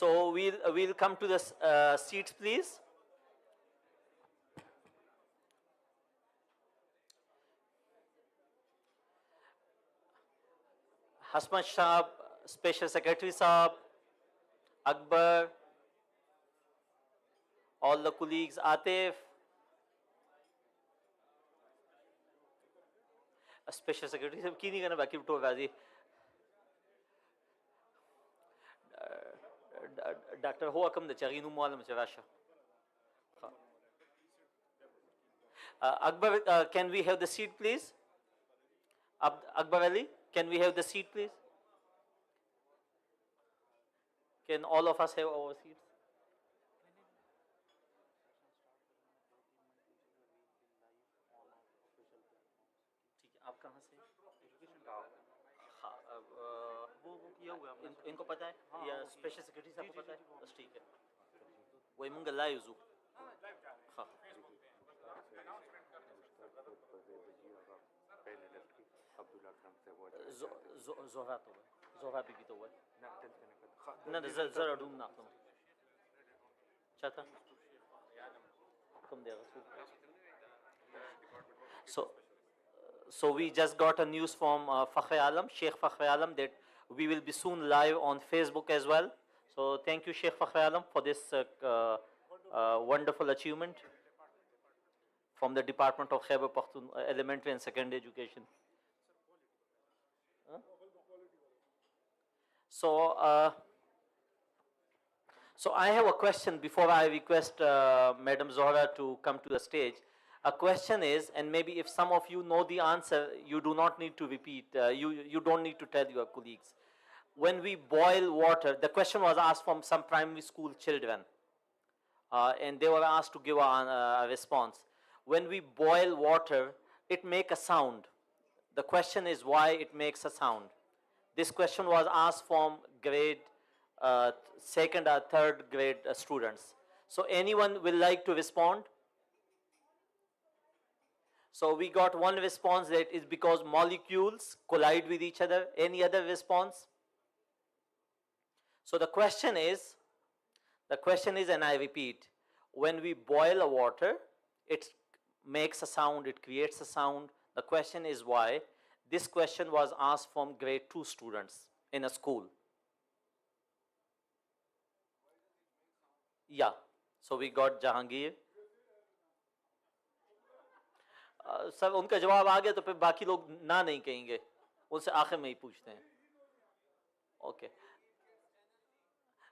So we'll come to the seats, please. Hasman Shah, Special Secretary Saab, Akbar, all the colleagues, Atif, Special Secretary Saab, ki nahi karna baki to gazi. Dr. Ho akam da chaginu mualam chawasha. Akbar, can we have the seat, please? Akbar Ali, can we have the seat, please? Can all of us have our seats? आप कहाँ से? हाँ, वो किया हुआ है इनको पता है या स्पेशल सेक्रेटरी साहब को पता है? बस ठीक है वही मंगल लाइव ज़ू हाँ ज़ोहरा तो है ज़ोहरा बीबी तो है ना ज़रा डूम ना तुम चाहता कम देगा So we just got a news from Fakhri Alam, Sheikh Fakhri Alam, that we will be soon live on Facebook as well. So thank you, Sheikh Fakhri Alam, for this wonderful achievement from the Department of Khyber Pakhtunkhwa Elementary and Secondary Education. Huh? So I have a question before I request Madam Zohra to come to the stage. A question is, and maybe if some of you know the answer, you do not need to repeat, you don't need to tell your colleagues. When we boil water, the question was asked from some primary school children, and they were asked to give a response. When we boil water, it makes a sound. The question is why it makes a sound. This question was asked from grade 2nd or 3rd grade students. So anyone will like to respond? So we got one response that is because molecules collide with each other. Any other response? So the question is, and I repeat, when we boil a water, it makes a sound, it creates a sound. The question is why. This question was asked from grade 2 students in a school. Yeah, so we got Jahangir. Sir उनका जवाब आ गया तो फिर बाकी लोग ना नहीं कहेंगे उनसे आखिर में ही पूछते हैं okay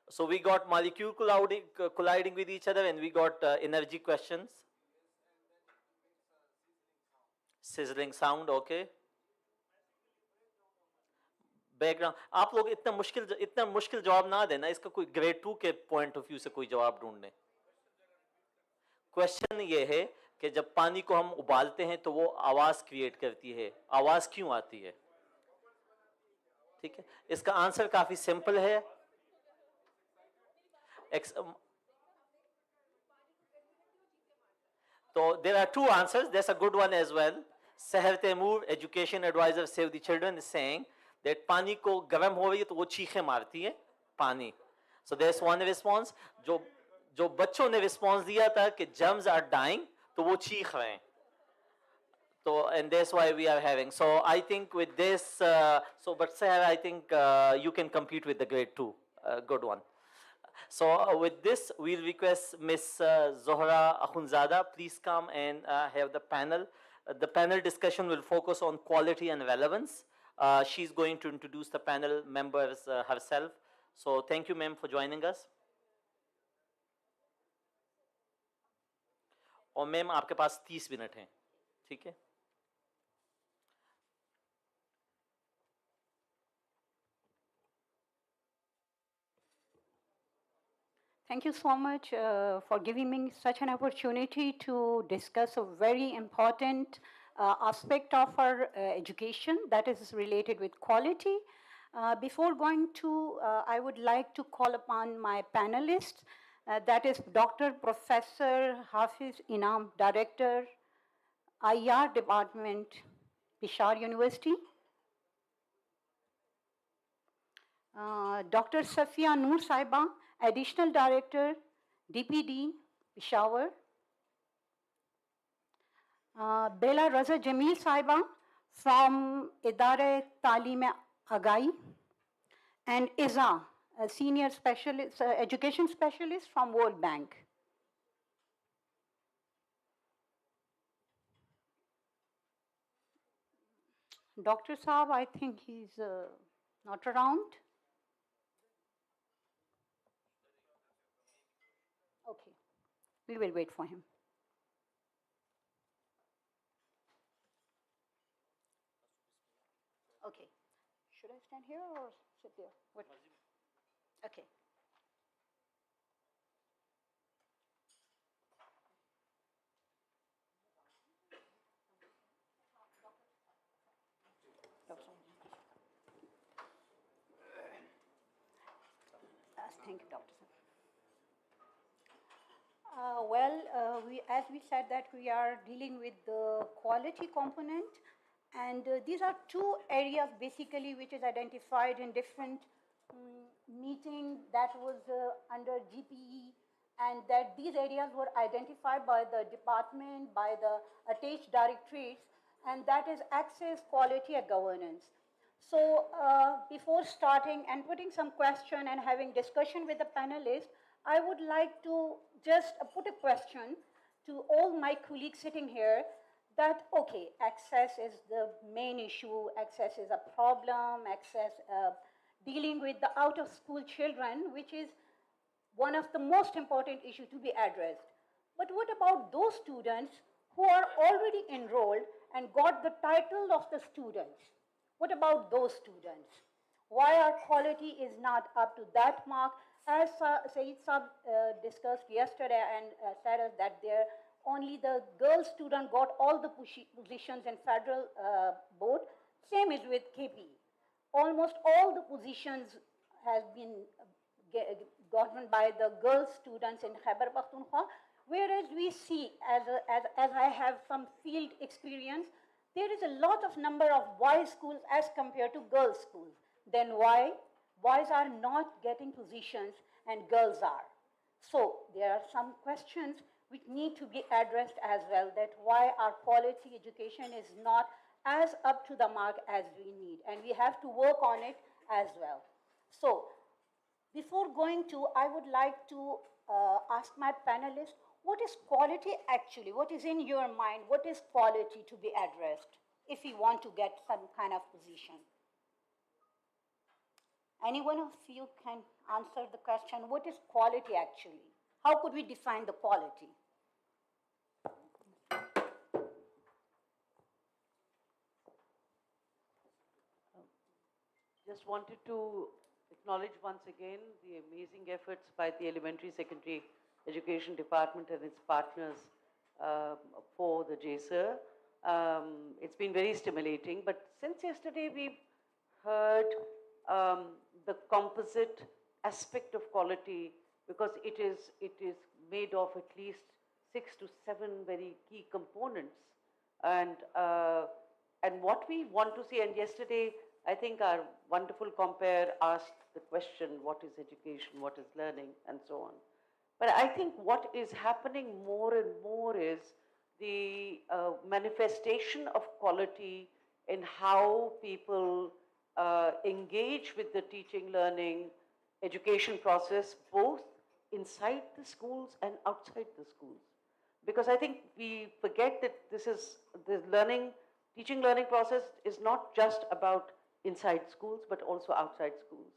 so we got molecule colliding with each other and we got energy questions sizzling sound okay background आप लोग इतना मुश्किल जवाब ना देना इसका कोई ग्रेड 2 के पॉइंट ऑफ व्यू से कोई जवाब ढूंढने क्वेश्चन ये है कि जब पानी को हम उबालते हैं तो वो आवाज क्रिएट करती है आवाज क्यों आती है ठीक है इसका आंसर काफी सिंपल है तो there are two answers there's a good one as well Seher Taimur education advisor Save the Children is saying that पानी को गर्म हो रही है तो वो चीखें मारती है पानी so there's one response जो बच्चों ने रिस्पांस दिया था कि germs are dying तो वो चीख रहे हैं तो and that's why we are having so I think with this so but Seher I think you can compete with the grade 2 good one so with this we'll request Miss Zohra Akhundzada please come and have the panel discussion will focus on quality and relevance she's going to introduce the panel members herself so thank you ma'am for joining us और ma'am आपके पास 30 minute हैं ठीक है Thank you so much for giving me such an opportunity to discuss a very important aspect of our education that is related with quality. Before going to, I would like to call upon my panelists. That is Dr. Professor Hafiz Inam, Director, IR Department, Peshawar University. Dr. Safia Noor Saiba, Additional Director, DPD, Peshawar. Bela Raza Jamil Saiba from Idare Talim Agai, and Iza, a senior specialist, education specialist from World Bank. Dr. Saab, I think he's not around. Okay, we will wait for him. Okay, should I stand here or sit there? What? Okay. Thank you, Dr. As we said that we are dealing with the quality component, and these are two areas basically which is identified in different meeting that was under GPE, and that these areas were identified by the department, by the attached directorates, and that is access, quality, and governance. So before starting and putting some question and having discussion with the panelists, I would like to just put a question to all my colleagues sitting here that, okay, access is the main issue, access is a problem, access, dealing with the out of school children, which is one of the most important issues to be addressed. But what about those students who are already enrolled and got the title of the students? What about those students? Why our quality is not up to that mark? As Saeed Saab discussed yesterday and said us that there only the girl student got all the positions in federal board. Same is with KP. Almost all the positions has been gotten by the girl students in Khyber Pakhtunkhwa, whereas we see, as I have some field experience, there is a lot of number of boys schools as compared to girls schools. Then why? Boys are not getting positions and girls are. So there are some questions which need to be addressed as well, that why our quality education is not as up to the mark as we need, and we have to work on it as well. So before going to, I would like to ask my panelists, what is quality actually? What is in your mind? What is quality to be addressed if we want to get some kind of position? Any one of you can answer the question, what is quality actually? How could we define the quality? Just wanted to acknowledge once again the amazing efforts by the Elementary Secondary Education Department and its partners for the JSER. It's been very stimulating, but since yesterday we've heard the composite aspect of quality, because it is made of at least 6 to 7 very key components, and what we want to see. And yesterday, I think our wonderful compere asked the question, what is education, what is learning, and so on. But I think what is happening more and more is the manifestation of quality in how people engage with the teaching, learning, education process, both inside the schools and outside the schools. Because I think we forget that this is the teaching learning process is not just about inside schools, but also outside schools.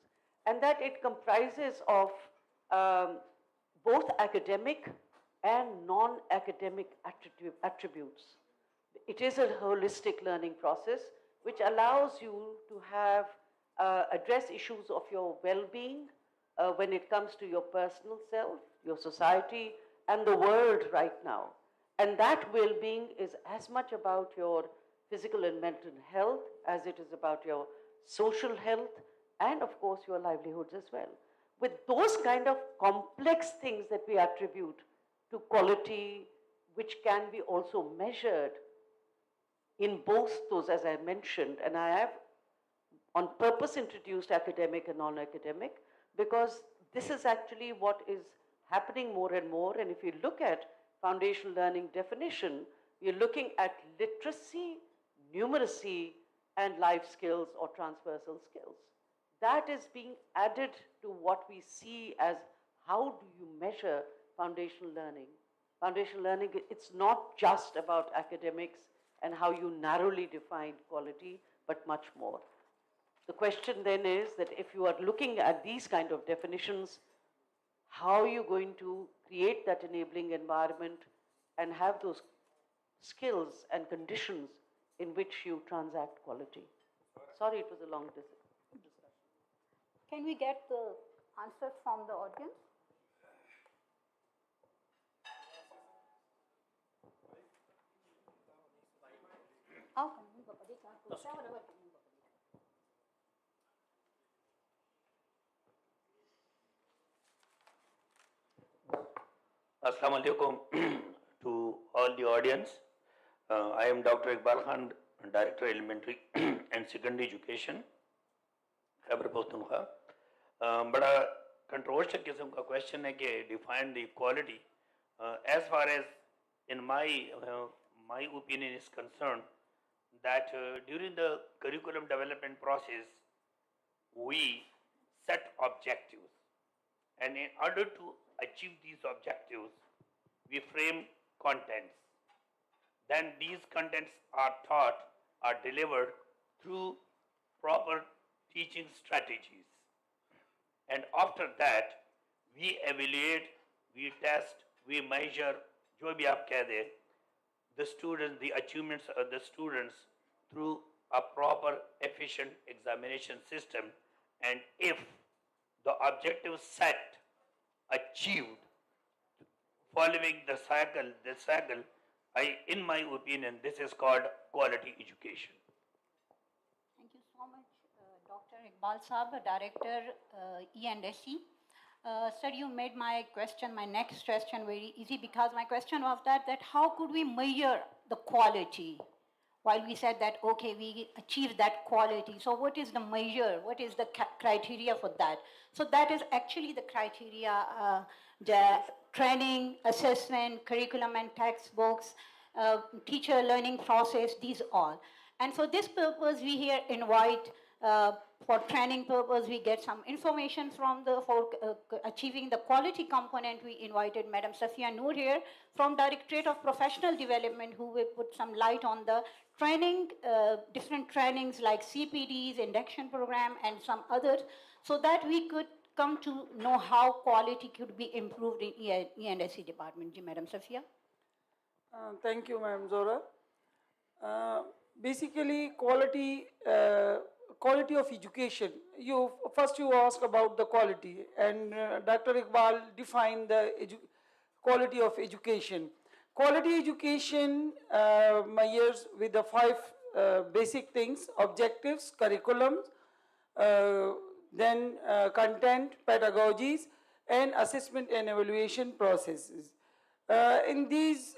And that it comprises of both academic and non-academic attributes. It is a holistic learning process which allows you to have address issues of your well-being when it comes to your personal self, your society, and the world right now. And that well-being is as much about your physical and mental health as it is about your social health and, of course, your livelihoods as well. With those kind of complex things that we attribute to quality, which can be also measured in both those, as I mentioned, and I have on purpose introduced academic and non-academic, because this is actually what is happening more and more. And if you look at foundational learning definition, you're looking at literacy, numeracy, and life skills or transversal skills. That is being added to what we see as how do you measure foundational learning. Foundational learning, it's not just about academics and how you narrowly define quality, but much more. The question then is that if you are looking at these kind of definitions, how are you going to create that enabling environment and have those skills and conditions in which you transact quality? Sorry, it was a long discussion. Can we get the answers from the audience? Assalamu alaikum to all the audience. I am Dr. Iqbal Khan, Director Elementary and Secondary Education, Khyber Pakhtunkhwa. बड़ा controversial किस्म का question है कि define the equality. As far as in my opinion is concerned, that during the curriculum development process, we set objectives, and in order to achieve these objectives, we frame contents. Then these contents are taught, are delivered through proper teaching strategies. And after that, we evaluate, we test, we measure, जो भी आप कह दें, the students, the achievements of the students through a proper, efficient examination system. And if the objective set achieved following the cycle, in my opinion, this is called quality education. Thank you so much, Dr. Iqbal Saab, Director E&SE. Sir, you made my next question very easy, because my question was that how could we measure the quality? While we said that, okay, we achieved that quality. So what is the measure? What is the criteria for that? So that is actually the criteria, the training, assessment, curriculum and textbooks, teacher learning process, these all. And for this purpose, we here invite, for training purpose, we get some information from for achieving the quality component. We invited Madam Safia Noor here from Directorate of Professional Development, who will put some light on the training, different trainings like CPDs, induction program, and some others, so that we could come to know how quality could be improved in E&SE department. Ji, Madam Safia. Thank you, Madam Zora. Basically, quality of education. First you ask about the quality, and Dr. Iqbal defined the quality of education. Quality education measures with the 5 basic things: objectives, curriculums, then content, pedagogies, and assessment and evaluation processes. In these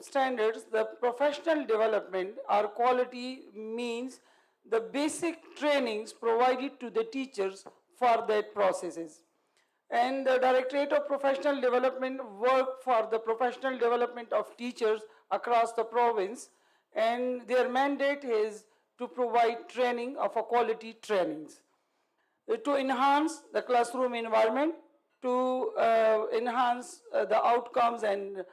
standards, the professional development or quality means the basic trainings provided to the teachers for their processes. And the Directorate of Professional Development work for the professional development of teachers across the province, and their mandate is to provide training of a quality trainings, to enhance the classroom environment, to enhance the outcomes and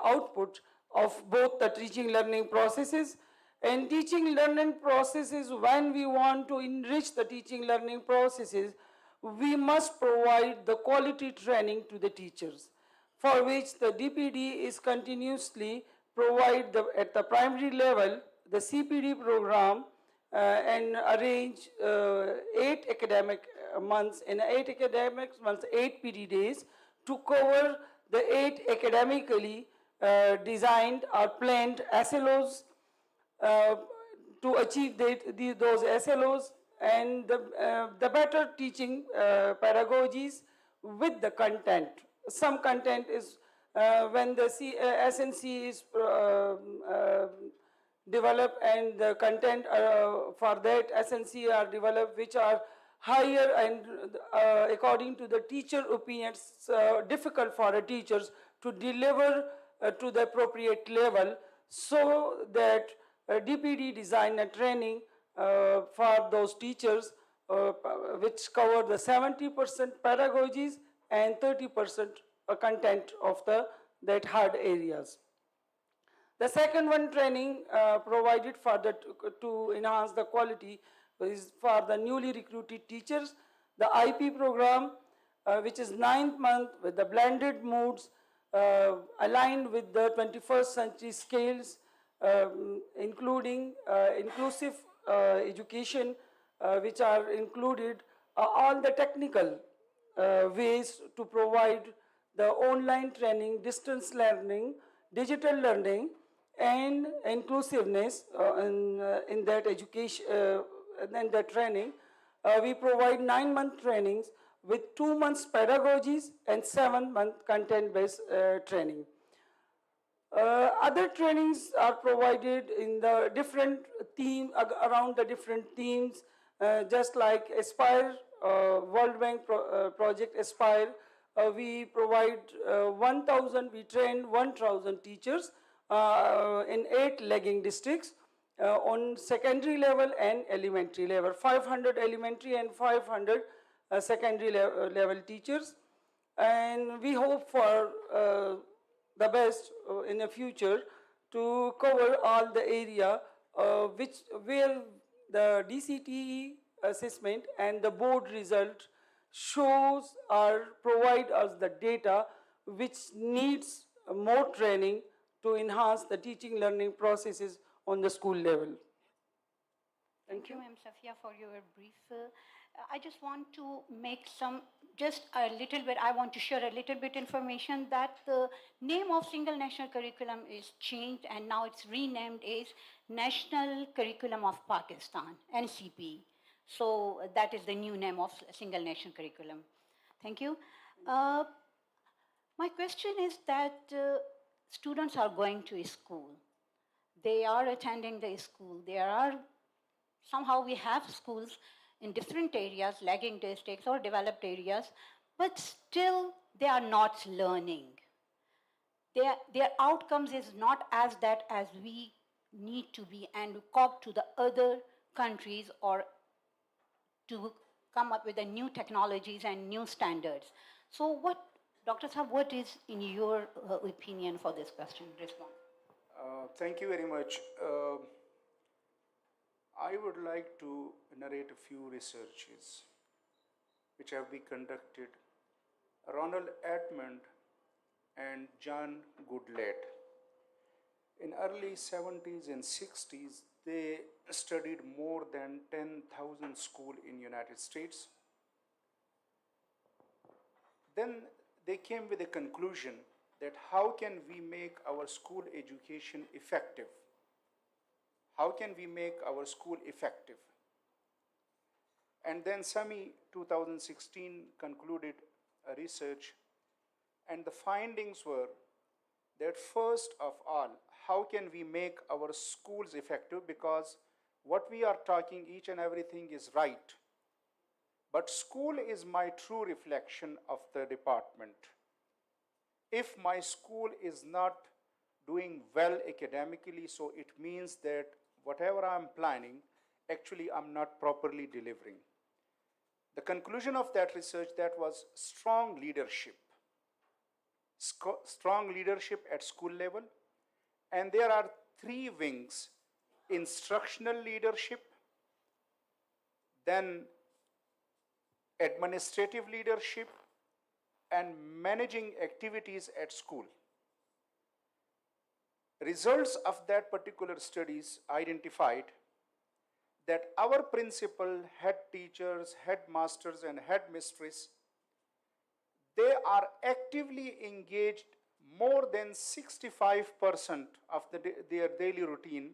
output of both the teaching learning processes. And teaching learning processes, when we want to enrich the teaching learning processes, we must provide the quality training to the teachers, for which the DPD is continuously provide at the primary level the CPD program and arrange 8 academic months, in 8 academic months, 8 PD days to cover the 8 academically designed or planned SLOs to achieve those SLOs, and the better teaching pedagogies with the content. Some content is when the SNC is developed, and the content for that SNC are developed, which are higher and according to the teacher opinions, difficult for the teachers to deliver to the appropriate level, so that DPD design and training for those teachers which cover the 70% pedagogies and 30% content of that hard areas. The second one training provided for to enhance the quality is for the newly recruited teachers. The IP program, which is 9th month with the blended moods, aligned with the 21st century scales, including inclusive education, which are included all the technical ways to provide the online training, distance learning, digital learning, and inclusiveness in that education, in that training. We provide 9-month trainings with 2 months pedagogies and 7-month content-based training. Other trainings are provided in the different theme, around the different themes, just like Aspire, World Bank project Aspire. We provide 1,000, we train 1,000 teachers in 8 lagging districts on secondary level and elementary level, 500 elementary and 500 secondary level teachers. And we hope for the best in the future to cover all the area where the DCTE assessment and the board result shows or provide us the data which needs more training to enhance the teaching learning processes on the school level. Thank you, Ms. Safia, for your brief. I just want to make just a little bit, I want to share a little bit information that the name of single national curriculum is changed and now it's renamed as National Curriculum of Pakistan, NCP. So that is the new name of single national curriculum. Thank you. My question is that students are going to school. They are attending the school. Somehow we have schools in different areas, lagging districts or developed areas, but still they are not learning. Their outcomes is not as that as we need to be and cop to the other countries or to come up with the new technologies and new standards. So Dr. Saab, what is in your opinion for this question? Respond. Thank you very much. I would like to narrate a few researches which have been conducted. Ronald Edmond and John Goodlett. In early 70s and 60s, they studied more than 10,000 schools in United States. Then they came with a conclusion that how can we make our school education effective? How can we make our school effective? And then SAMI 2016 concluded a research, and the findings were that first of all, how can we make our schools effective? Because what we are talking, each and everything is right. But school is my true reflection of the department. If my school is not doing well academically, so it means that whatever I'm planning, actually I'm not properly delivering. The conclusion of that research, that was strong leadership. Strong leadership at school level. And there are 3 wings: instructional leadership, then administrative leadership, and managing activities at school. Results of that particular studies identified that our principal, head teachers, headmasters, and headmistress, they are actively engaged more than 65% of their daily routine,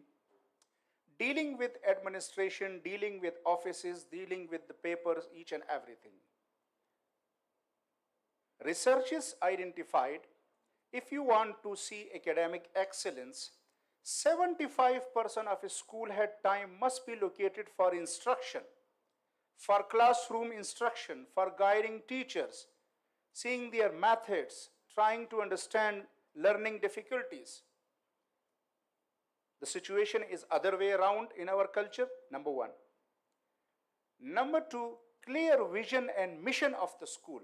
dealing with administration, dealing with offices, dealing with the papers, each and everything. Researchers identified, if you want to see academic excellence, 75% of a school head time must be located for instruction, for classroom instruction, for guiding teachers, seeing their methods, trying to understand learning difficulties. The situation is other way around in our culture, number one. Number two, clear vision and mission of the school.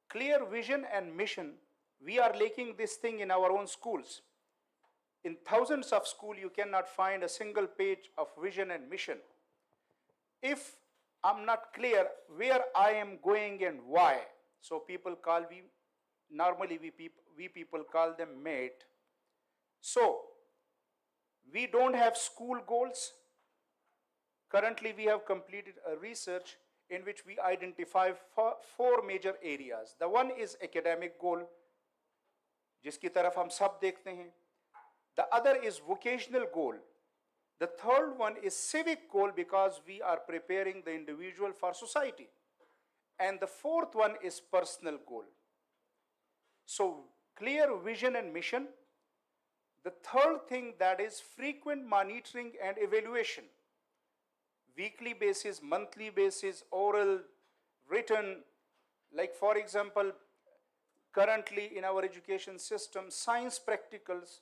Clear vision and mission, we are lacking this thing in our own schools. In thousands of schools, you cannot find a single page of vision and mission. If I'm not clear where I am going and why, so people call me, normally we people call them mate. So, we don't have school goals. Currently, we have completed a research in which we identify four major areas. The one is academic goal, जिसकी तरफ हम सब देखते हैं. The other is vocational goal. The third one is civic goal because we are preparing the individual for society. And the fourth one is personal goal. So, clear vision and mission. The third thing, that is frequent monitoring and evaluation. Weekly basis, monthly basis, oral, written. Like for example, currently in our education system, science practicals,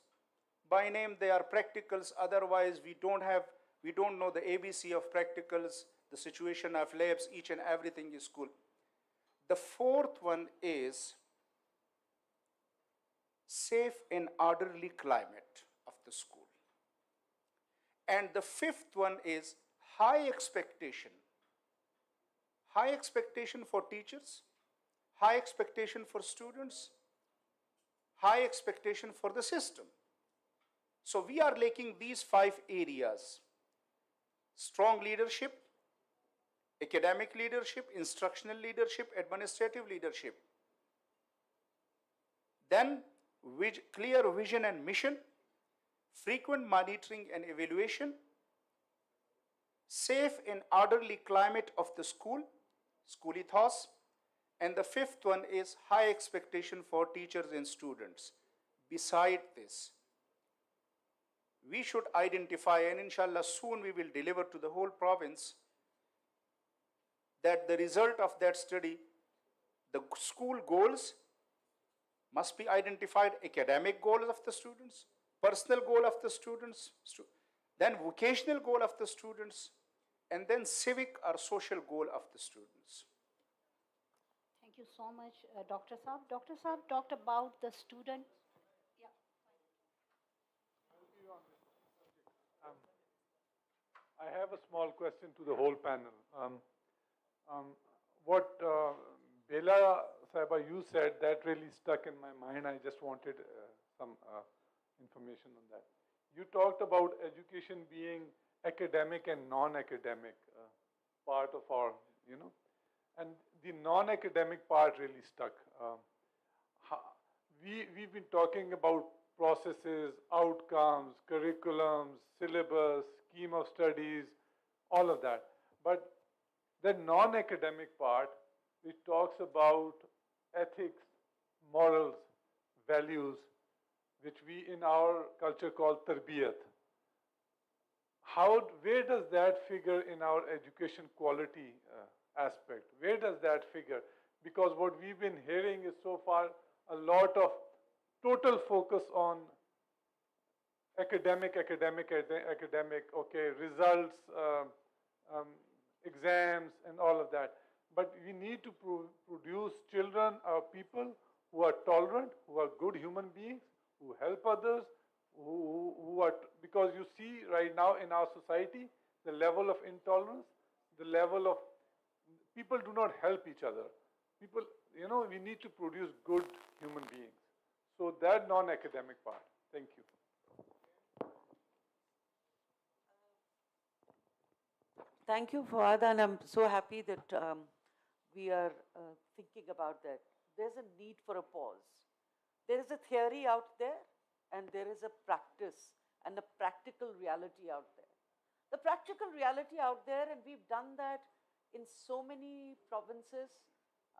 by name they are practicals, otherwise we don't know the ABC of practicals, the situation of labs, each and everything is school. The fourth one is safe and orderly climate of the school. And the fifth one is high expectation. High expectation for teachers, high expectation for students, high expectation for the system. So we are lacking these 5 areas: strong leadership, academic leadership, instructional leadership, administrative leadership. Then clear vision and mission, frequent monitoring and evaluation, safe and orderly climate of the school ethos, and the fifth one is high expectation for teachers and students. Beside this, we should identify, and inshallah soon we will deliver to the whole province, that the result of that study, the school goals must be identified, academic goals of the students, personal goal of the students, then vocational goal of the students, and then civic or social goal of the students. Thank you so much, Dr. Saab. Dr. Saab talked about the student. I have a small question to the whole panel. What Bela Saiba, you said, that really stuck in my mind. I just wanted some information on that. You talked about education being academic and non-academic part of our, and the non-academic part really stuck. We've been talking about processes, outcomes, curriculums, syllabus, scheme of studies, all of that. But the non-academic part, which talks about ethics, morals, values, which we in our culture call tarbiyat. Where does that figure in our education quality aspect? Where does that figure? Because what we've been hearing is so far a lot of total focus on academic, okay, results, exams and all of that. But we need to produce children or people who are tolerant, who are good human beings, who help others, who are, because you see right now in our society, the level of intolerance, the level of, people do not help each other. People, we need to produce good human beings. So that non-academic part. Thank you. Thank you, Fawad, and I'm so happy that we are thinking about that. There's a need for a pause. There is a theory out there, and there is a practice and a practical reality out there. The practical reality out there, and we've done that in so many provinces.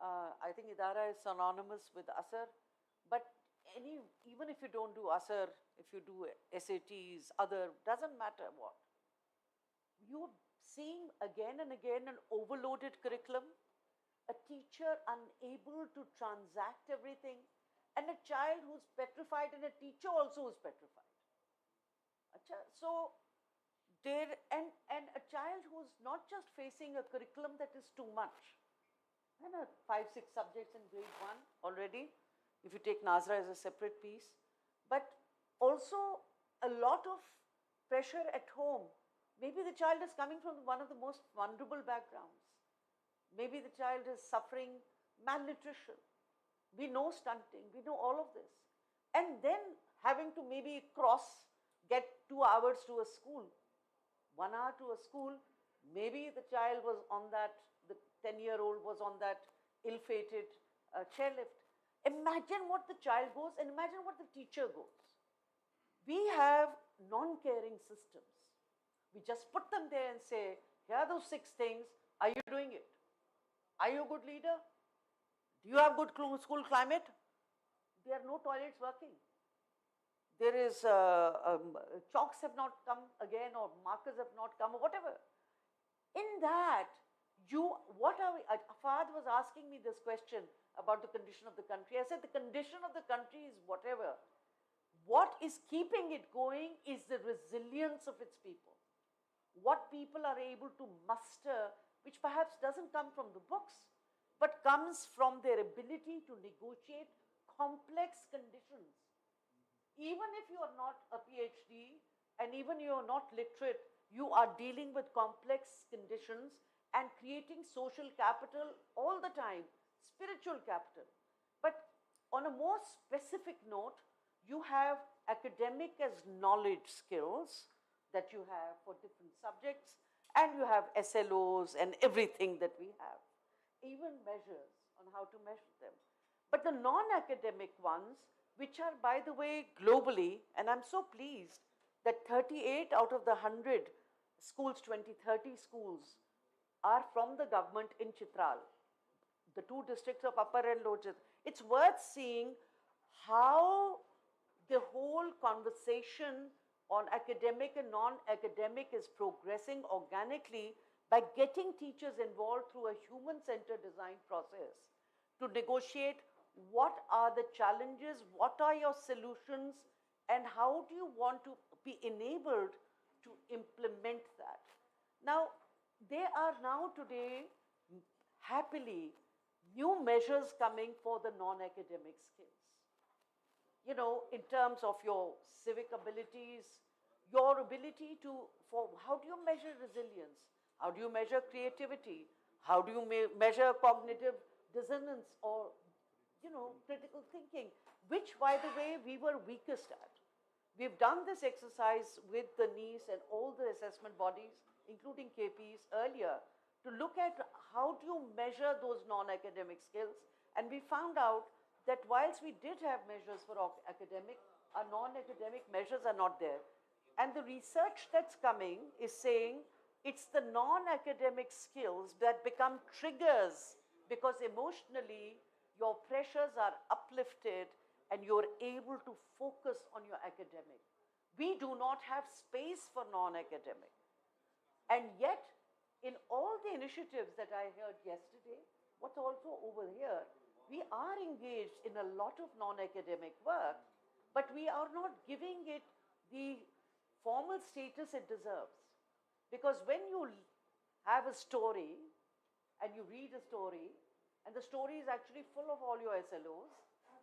I think Idara is synonymous with Asar, but even if you don't do Asar, if you do SATs, other, doesn't matter what, you seeing again and again an overloaded curriculum, a teacher unable to transact everything, and a child who's petrified and a teacher also who's petrified. So there, and a child who's not just facing a curriculum that is too much, and 5, 6 subjects in grade 1 already, if you take Nazra as a separate piece, but also a lot of pressure at home. Maybe the child is coming from one of the most vulnerable backgrounds. Maybe the child is suffering malnutrition. We know stunting, we know all of this. And then having to maybe get 2 hours to a school, 1 hour to a school, maybe the child was on that, the 10-year-old was on that ill-fated chairlift. Imagine what the child goes and imagine what the teacher goes. We have non-caring systems. We just put them there and say, here are those 6 things, are you doing it? Are you a good leader? Do you have good school climate? There are no toilets working. There is, chalks have not come again, or markers have not come, or whatever. In that, Fahad was asking me this question about the condition of the country. I said the condition of the country is whatever. What is keeping it going is the resilience of its people. What people are able to muster, which perhaps doesn't come from the books, but comes from their ability to negotiate complex conditions. Even if you are not a PhD and even you are not literate, you are dealing with complex conditions and creating social capital all the time, spiritual capital. But on a more specific note, you have academic as knowledge skills that you have for different subjects, and you have SLOs and everything that we have, even measures on how to measure them. But the non-academic ones, which are, by the way, globally, and I'm so pleased that 38 out of the 100 schools, 2030 schools, are from the government in Chitral, the 2 districts of Upper and Lower Chitral. It's worth seeing how the whole conversation on academic and non-academic is progressing organically by getting teachers involved through a human-centered design process to negotiate what are the challenges, what are your solutions, and how do you want to be enabled to implement that. Now, there are now today, happily, new measures coming for the non-academic skills. You know, in terms of your civic abilities, your ability how do you measure resilience? How do you measure creativity? How do you measure cognitive dissonance or, you know, critical thinking, which, by the way, we were weakest at. We've done this exercise with the NIES and all the assessment bodies, including KPs earlier, to look at how do you measure those non-academic skills. And we found out that whilst we did have measures for academic, our non-academic measures are not there. And the research that's coming is saying it's the non-academic skills that become triggers because emotionally your pressures are uplifted and you're able to focus on your academic. We do not have space for non-academic. And yet, in all the initiatives that I heard yesterday, what's also over here, we are engaged in a lot of non-academic work, but we are not giving it the formal status it deserves. Because when you have a story and you read a story, and the story is actually full of all your SLOs,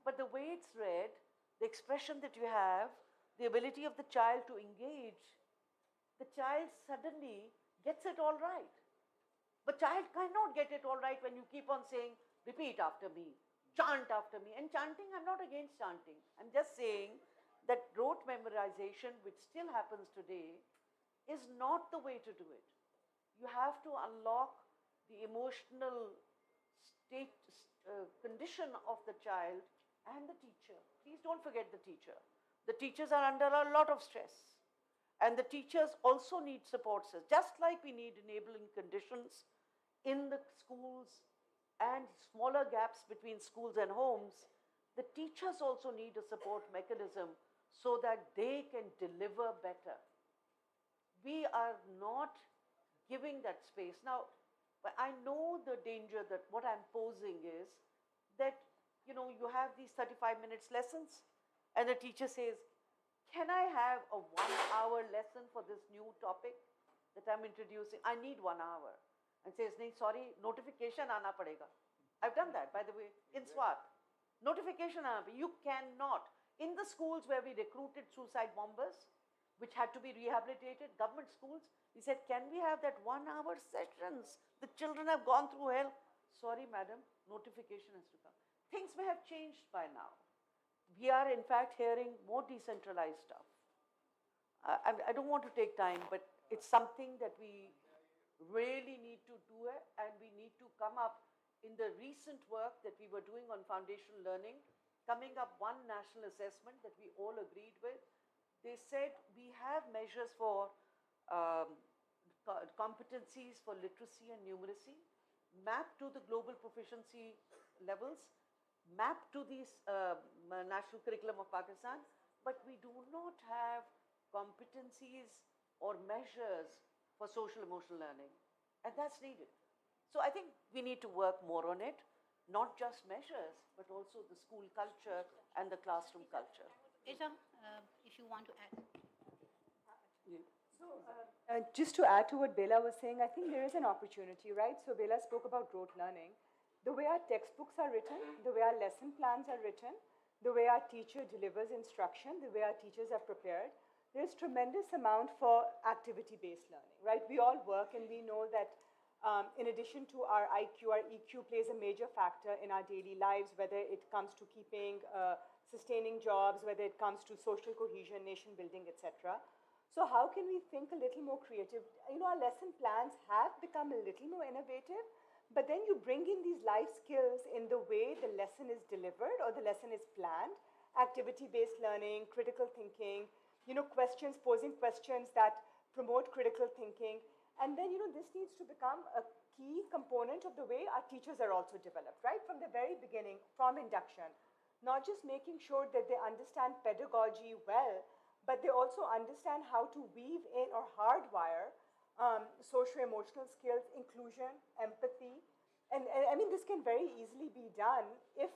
but the way it's read, the expression that you have, the ability of the child to engage, the child suddenly gets it all right. But child cannot get it all right when you keep on saying, repeat after me, chant after me. And chanting, I'm not against chanting. I'm just saying that rote memorization, which still happens today, is not the way to do it. You have to unlock the emotional state, condition of the child and the teacher. Please don't forget the teacher. The teachers are under a lot of stress. And the teachers also need support systems. Just like we need enabling conditions in the schools and smaller gaps between schools and homes, the teachers also need a support mechanism so that they can deliver better. We are not giving that space. Now, but I know the danger that what I'm posing is that, you know, you have these 35 minutes lessons and the teacher says, can I have a 1 hour lesson for this new topic that I'm introducing? I need 1 hour. And says, nahi, sorry, notification aana padega. I've done that, by the way, in SWAT. Notification aana padega. You cannot. In the schools where we recruited suicide bombers, which had to be rehabilitated, government schools, we said, can we have that 1 hour sessions? The children have gone through hell. Sorry, madam, notification has to come. Things may have changed by now. We are, in fact, hearing more decentralized stuff. I don't want to take time, but it's something that we really need to do it, and we need to come up in the recent work that we were doing on foundational learning, coming up one national assessment that we all agreed with. They said we have measures for competencies for literacy and numeracy, mapped to the global proficiency levels, mapped to these national curriculum of Pakistan, but we do not have competencies or measures for social emotional learning, and that's needed. So I think we need to work more on it, not just measures, but also the school culture and the classroom culture. Ija, if you want to add. Just to add to what Bela was saying, I think there is an opportunity, right? So Bela spoke about rote learning. The way our textbooks are written, the way our lesson plans are written, the way our teacher delivers instruction, the way our teachers are prepared, there's tremendous amount for activity-based learning, right? We all work and we know that in addition to our IQ, our EQ plays a major factor in our daily lives, whether it comes to keeping, sustaining jobs, whether it comes to social cohesion, nation building, etc. So how can we think a little more creative? You know, our lesson plans have become a little more innovative, but then you bring in these life skills in the way the lesson is delivered or the lesson is planned, activity-based learning, critical thinking, you know, posing questions that promote critical thinking. And then, you know, this needs to become a key component of the way our teachers are also developed, right? From the very beginning, from induction, not just making sure that they understand pedagogy well, but they also understand how to weave in or hardwire socio-emotional skills, inclusion, empathy. And I mean, this can very easily be done if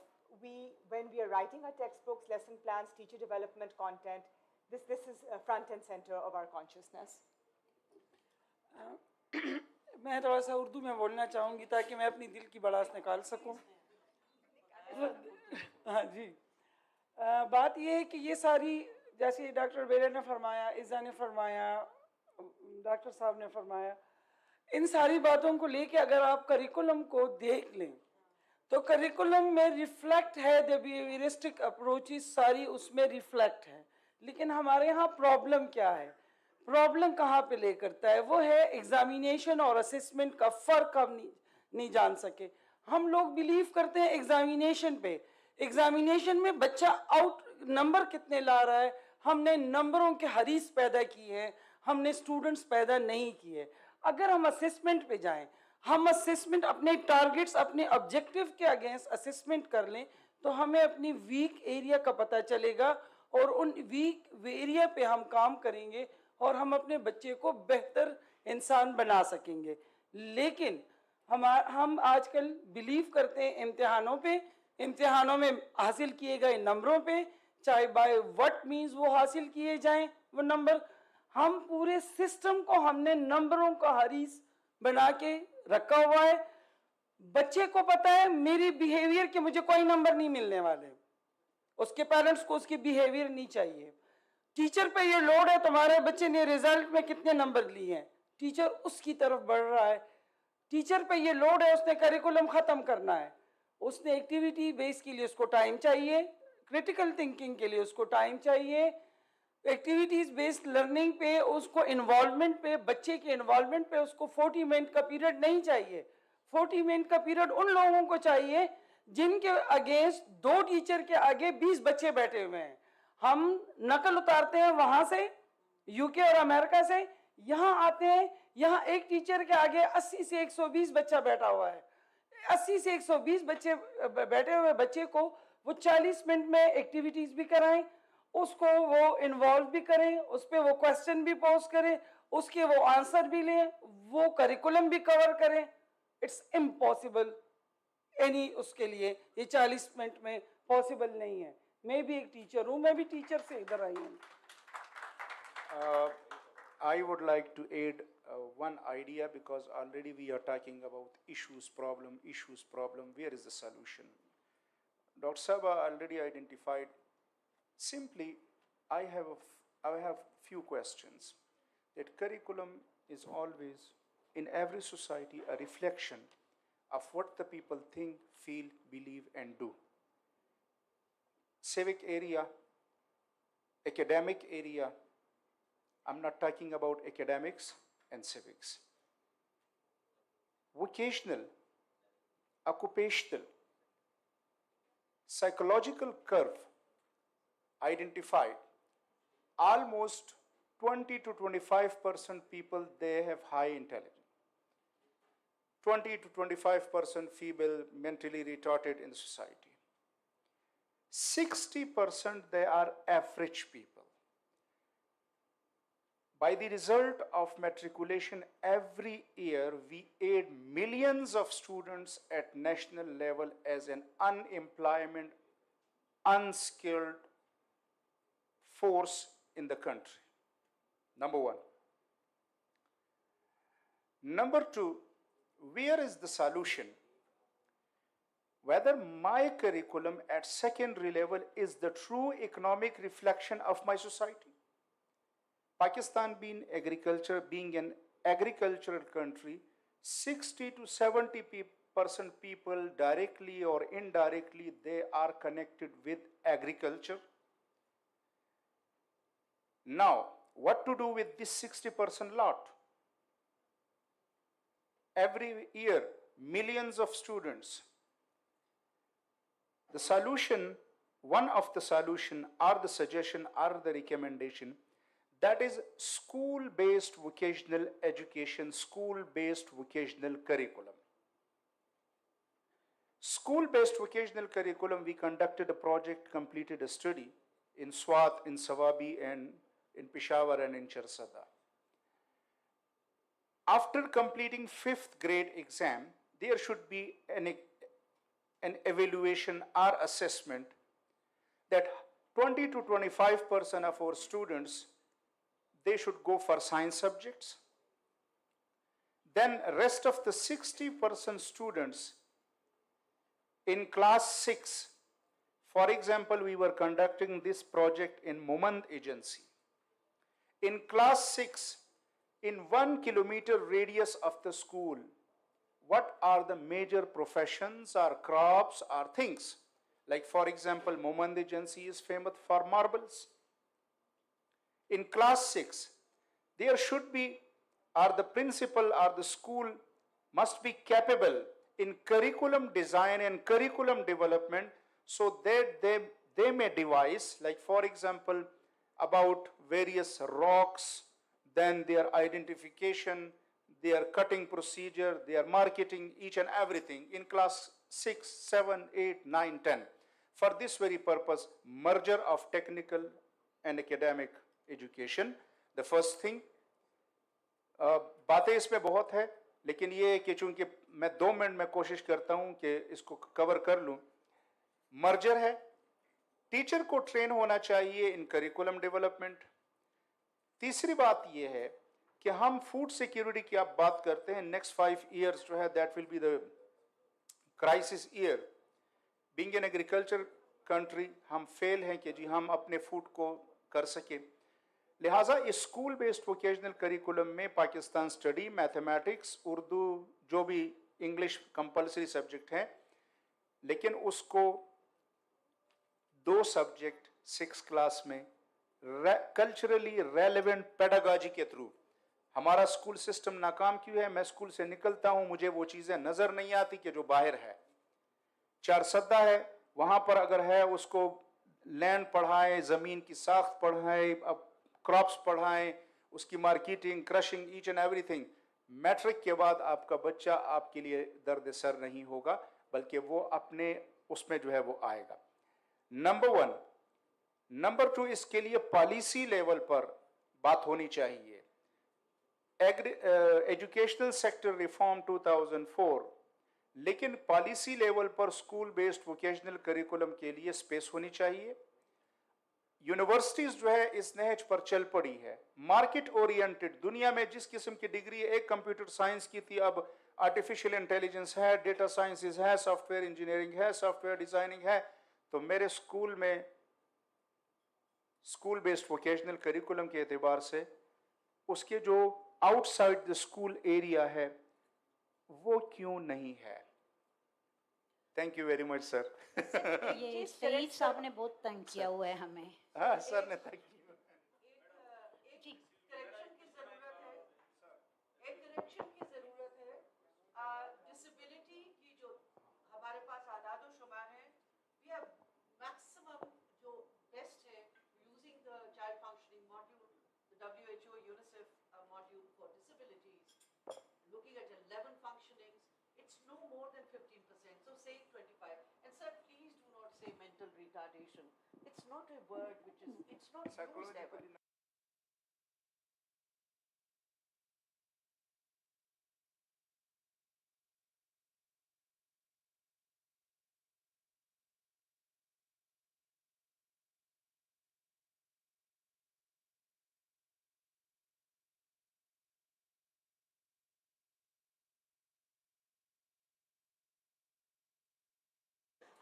when we are writing our textbooks, lesson plans, teacher development content, this is front and center of our consciousness. मैं थोड़ा सा उर्दू में बोलना चाहूँगी ताकि मैं अपनी दिल की भड़ास निकाल सकूँ। हाँ जी, बात ये है कि ये सारी, जैसे डॉक्टर बेला ने फरमाया, इज़ा ने फरमाया, डॉक्टर साहब ने फरमाया, इन सारी बातों को लेके अगर आप करिकुलम को देख लें तो करिकुलम में रिफ्लेक्ट है, द बिहेवियरिस्टिक अप्रोचेस सारी उसमें रिफ्लेक्ट है। लेकिन हमारे यहाँ प्रॉब्लम क्या है, प्रॉब्लम कहाँ पे ले करता है, वो है एग्जामिनेशन और असेसमेंट का फ़र्क हम नहीं जान सके। हम लोग बिलीव करते हैं एग्जामिनेशन पे, एग्जामिनेशन में बच्चा आउट नंबर कितने ला रहा है, हमने नंबरों के हरीस पैदा किए हैं, हमने स्टूडेंट्स पैदा नहीं किए। अगर हम असेसमेंट पे जाएं, हम असेसमेंट अपने टारगेट्स, अपने ऑब्जेक्टिव के अगेंस्ट असेसमेंट कर लें तो हमें अपनी वीक एरिया का पता चलेगा और उन वीक एरिया पे हम काम करेंगे और हम अपने बच्चे को बेहतर इंसान बना सकेंगे। लेकिन हम आजकल बिलीव करते हैं इम्तिहानों पे, इम्तिहानों में हासिल किए गए नंबरों पे, चाहे बाय व्हाट मीन्स वो हासिल किए जाएं वो नंबर। हम पूरे सिस्टम को हमने नंबरों का हरीस बना के रखा हुआ है। बच्चे को पता है मेरी बिहेवियर के मुझे कोई नंबर नहीं मिलने वाले, उसके पेरेंट्स को उसकी बिहेवियर नहीं चाहिए। टीचर पे ये लोड है तुम्हारे बच्चे ने रिजल्ट में कितने नंबर लिए हैं, टीचर उसकी तरफ बढ़ रहा है। टीचर पे ये लोड है, उसने करिकुलम ख़त्म करना है, उसने एक्टिविटी बेस के लिए उसको टाइम चाहिए, क्रिटिकल थिंकिंग के लिए उसको टाइम चाहिए, एक्टिविटीज़ बेस्ड लर्निंग पे उसको इन्वॉल्वमेंट पे, बच्चे के इन्वॉल्वमेंट पे उसको 40 मिनट का पीरियड नहीं चाहिए। 40 मिनट का पीरियड उन लोगों को चाहिए जिनके अगेंस्ट 2 टीचर के आगे 20 बच्चे बैठे हुए हैं। हम नकल उतारते हैं वहाँ से, यूके और अमेरिका से, यहाँ आते हैं, यहाँ एक टीचर के आगे 80 से 120 बच्चा बैठा हुआ है। 80 से 120 बच्चे बैठे हुए बच्चे को वो 40 मिनट में एक्टिविटीज़ भी कराएं उसको वो इन्वॉल्व भी करें, उस पर वो क्वेश्चन भी पोस्ट करें, उसके वो आंसर भी लें, वो करिकुलम भी कवर करें. इट्स इम्पॉसिबल एनी उसके लिए ये 40 मिनट में पॉसिबल नहीं है. मैं भी एक टीचर हूँ, मैं भी टीचर से इधर आई हूँ. I would like to add one idea, because already we are talking about issues, problem. Where is the solution? Dr. Saba already identified. Simply, I have few questions. That curriculum is always, in every society, a reflection of what the people think, feel, believe, and do. Civic area, academic area. I'm not talking about academics and civics. Vocational, occupational, psychological curve identified. Almost 20 to 25% people, they have high intelligence. 20 to 25% feeble, mentally retarded in the society. 60% they are average people. By the result of matriculation, every year we aid millions of students at national level as an unemployment, unskilled force in the country. Number one. Number two, where is the solution? Whether my curriculum at secondary level is the true economic reflection of my society. Pakistan being an agricultural country, 60 to 70% people directly or indirectly, they are connected with agriculture. Now, what to do with this 60% lot? Every year, millions of students. The solution, one of the solution or the suggestion or the recommendation, that is school-based vocational education, school-based vocational curriculum. School-based vocational curriculum, we conducted a project, completed a study in Swat, in Sawabi, and in Peshawar and in Charsada. After completing 5th grade exam, there should be an evaluation or assessment that 20 to 25% of our students, they should go for science subjects. Then rest of the 60% students in class 6, for example, we were conducting this project in Mumand agency. In class 6, in 1 kilometer radius of the school, what are the major professions or crops or things? Like for example, Mumand agency is famous for marbles. In class 6, there should be, or the principal or the school must be capable in curriculum design and curriculum development, so that they may devise, like for example, about various rocks, then their identification, their cutting procedure, their marketing, each and everything in class 6, 7, 8, 9, 10. For this very purpose, merger of technical and academic education. The first thing, बातें इसमें बहुत है, लेकिन ये है कि चूंकि मैं 2 मिनट में कोशिश करता हूं कि इसको कवर कर लूं. मर्जर है, टीचर को ट्रेन होना चाहिए इन करिकुलम डेवलपमेंट. तीसरी बात ये है कि हम फूड सिक्योरिटी की आप बात करते हैं, नेक्स्ट 5 years जो है that will be the crisis year. Being an agriculture country, हम फेल हैं कि जी हम अपने फूड को कर सके. लिहाजा इस स्कूल बेस्ड वोकेशनल करिकुलम में पाकिस्तान स्टडी, मैथमेटिक्स, उर्दू, जो भी इंग्लिश कंपलसरी सब्जेक्ट हैं, लेकिन उसको 2 सब्जेक्ट 6 क्लास में कल्चरली रेलेवेंट पेडागॉजी के थ्रू. हमारा स्कूल सिस्टम नाकाम क्यों है? मैं स्कूल से निकलता हूं, मुझे वो चीज़ें नज़र नहीं आती कि जो बाहर है. चारसद्दा है, वहाँ पर अगर है उसको लैंड पढ़ाएं, ज़मीन की साख्त पढ़ाएं, अब क्रॉप्स पढ़ाएं, उसकी marketing, crushing, each and everything. Matric के बाद आपका बच्चा आपके लिए दर्द सर नहीं होगा, बल्कि वो अपने उसमें जो है वो आएगा. नंबर 1. नंबर 2, इसके लिए पॉलिसी लेवल पर बात होनी चाहिए. एजुकेशनल सेक्टर रिफॉर्म 2004, लेकिन पॉलिसी लेवल पर स्कूल बेस्ड वोकेशनल करिकुलम के लिए स्पेस होनी चाहिए. यूनिवर्सिटीज जो है इस नहज पर चल पड़ी है. मार्केट ओरिएंटेड, दुनिया में जिस किस्म की डिग्री एक कंप्यूटर साइंस की थी, अब आर्टिफिशियल इंटेलिजेंस है, डेटा साइंसेज है, सॉफ्टवेयर इंजीनियरिंग है, सॉफ्टवेयर डिजाइनिंग है. तो मेरे स्कूल में स्कूल बेस्ड वोकेशनल करिकुलम के एतबार से उसके जो आउटसाइड द स्कूल एरिया है वो क्यों नहीं है? Thank you very much sir. ये सईद साहब ने बहुत तंग किया हुआ है हमें. हाँ सर ने थैंक यू. करेक्शन की जरूरत है. डिसेबिलिटी की जो हमारे पास आदाद शुमार है, वी हैव मैक्सिमम जो बेस्ट है using the child functioning module, the WHO UNICEF module for disabilities, looking at 11 functionings, it's no more than 15%, so say 25. And sir, please do not say mental retardation. It's not a word which is, it's not used ever.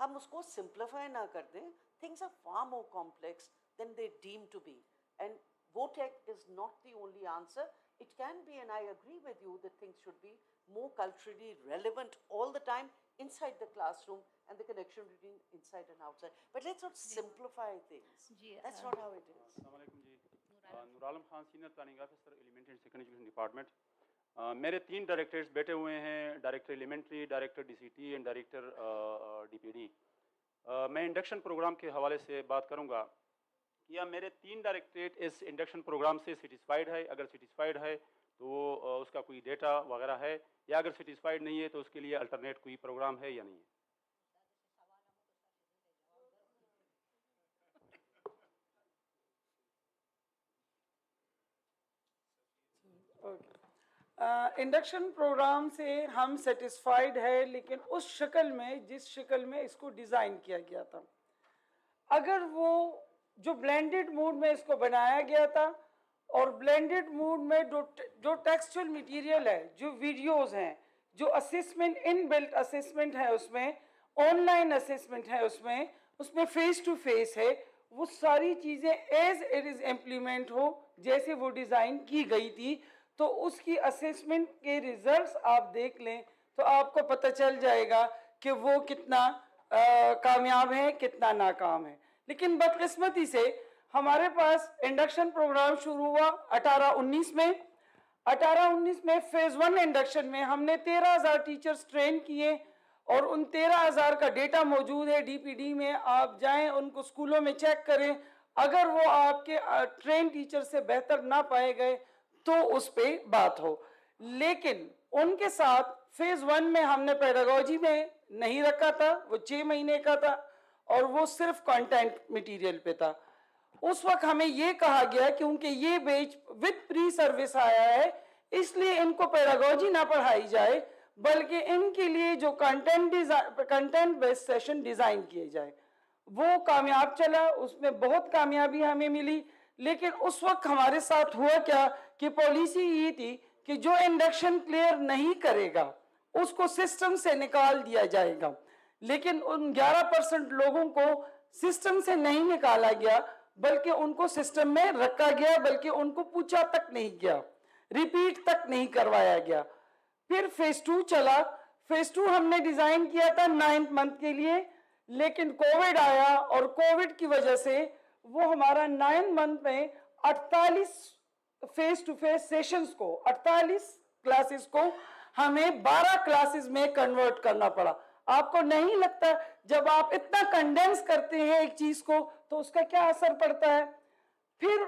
हम उसको simplify ना कर दें. Things are far more complex than they deem to be, and votech is not the only answer. It can be, and I agree with you, that things should be more culturally relevant all the time inside the classroom and the connection between inside and outside. But let's not simplify things. That's not how it is. अस्सलामुअलैकुम जी. Noor Alam Khan, senior planning officer, elementary and secondary education department. मेरे 3 directorates बैठे हुए हैं, director elementary, director DCT and director DPD. मैं induction programme के हवाले से बात करूंगा. क्या मेरे 3 डायरेक्टरेट इस इंडक्शन प्रोग्राम से सेटिस्फाइड है? अगर सेटिस्फाइड है तो उसका कोई डेटा वगैरह है, या अगर सेटिस्फाइड नहीं है तो उसके लिए अल्टरनेट कोई प्रोग्राम है या नहीं है? इंडक्शन प्रोग्राम से हम सेटिस्फाइड है, लेकिन उस शक्ल में जिस शक्ल में इसको डिज़ाइन किया गया था. अगर वो जो ब्लेंडेड मूड में इसको बनाया गया था, और ब्लेंडेड मूड में जो टेक्सचुअल मटेरियल है, जो वीडियोस हैं, जो असेसमेंट, इनबिल्ट असेसमेंट है उसमें, ऑनलाइन असेसमेंट है उसमें फेस टू फेस है, वो सारी चीज़ें एज इट इज़ इम्प्लीमेंट हो जैसे वो डिज़ाइन की गई थी, तो उसकी असेसमेंट के रिजल्ट्स आप देख लें तो आपको पता चल जाएगा कि वो कितना कामयाब है, कितना नाकाम है. लेकिन बदकिस्मती से हमारे पास इंडक्शन प्रोग्राम शुरू हुआ 18-19 में. 18-19 में फेज़ 1 इंडक्शन में हमने 13,000 टीचर्स ट्रेन किए, और उन 13,000 का डेटा मौजूद है DPD में. आप जाएं उनको स्कूलों में चेक करें. अगर वो आपके ट्रेन टीचर से बेहतर ना पाए गए तो उस पर बात हो. लेकिन उनके साथ फेज़ 1 में हमने पेडागोजी में नहीं रखा था, वो 6 महीने का था और वो सिर्फ कंटेंट मटेरियल पे था. उस वक्त हमें ये कहा गया क्योंकि ये बैच विद प्री सर्विस आया है, इसलिए इनको पेडागोजी ना पढ़ाई जाए, बल्कि इनके लिए जो कंटेंट बेस्ड सेशन डिज़ाइन किए जाए. वो कामयाब चला, उसमें बहुत कामयाबी हमें मिली. लेकिन उस वक्त हमारे साथ हुआ क्या कि पॉलिसी ये थी कि जो इंडक्शन क्लियर नहीं करेगा उसको सिस्टम से निकाल दिया जाएगा. लेकिन उन 11% लोगों को सिस्टम से नहीं निकाला गया, बल्कि उनको सिस्टम में रखा गया, बल्कि उनको पूछा तक नहीं गया, रिपीट तक नहीं करवाया गया. फिर फेज़ 2 चला. फेज़ 2 हमने डिज़ाइन किया था 9th मंथ के लिए, लेकिन कोविड आया और कोविड की वजह से वो हमारा 9th मंथ में 48 फेस टू फेस सेशंस को, 48 क्लासेस को हमें 12 क्लासेस में कन्वर्ट करना पड़ा. आपको नहीं लगता जब आप इतना कंडेंस करते हैं एक चीज को तो उसका क्या असर पड़ता है? फिर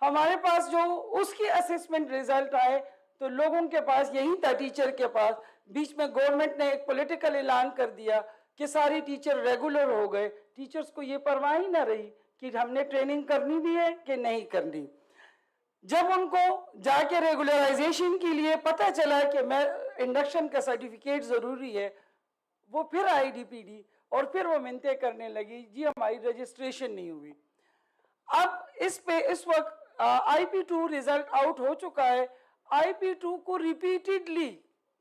हमारे पास जो उसकी असेसमेंट रिजल्ट आए तो लोगों के पास यही था, टीचर के पास. बीच में गवर्नमेंट ने एक पॉलिटिकल ऐलान कर दिया कि सारी टीचर रेगुलर हो गए. टीचर्स को ये परवाह ही ना रही کہ ہم نے ٹریننگ کرنی بھی ہے کہ نہیں کرنی. جب ان کو جا کے ریگولرائزیشن کے لیے پتہ چلا کہ میں انڈکشن کا سرٹیفکیٹ ضروری ہے, وہ پھر آئی ڈی پی ڈی اور پھر وہ منتیں کرنے لگی جی ہماری رجسٹریشن نہیں ہوئی. اب اس پہ اس وقت آئی پی 2 ریزلٹ آؤٹ ہو چکا ہے. آئی پی 2 کو ریپیٹڈلی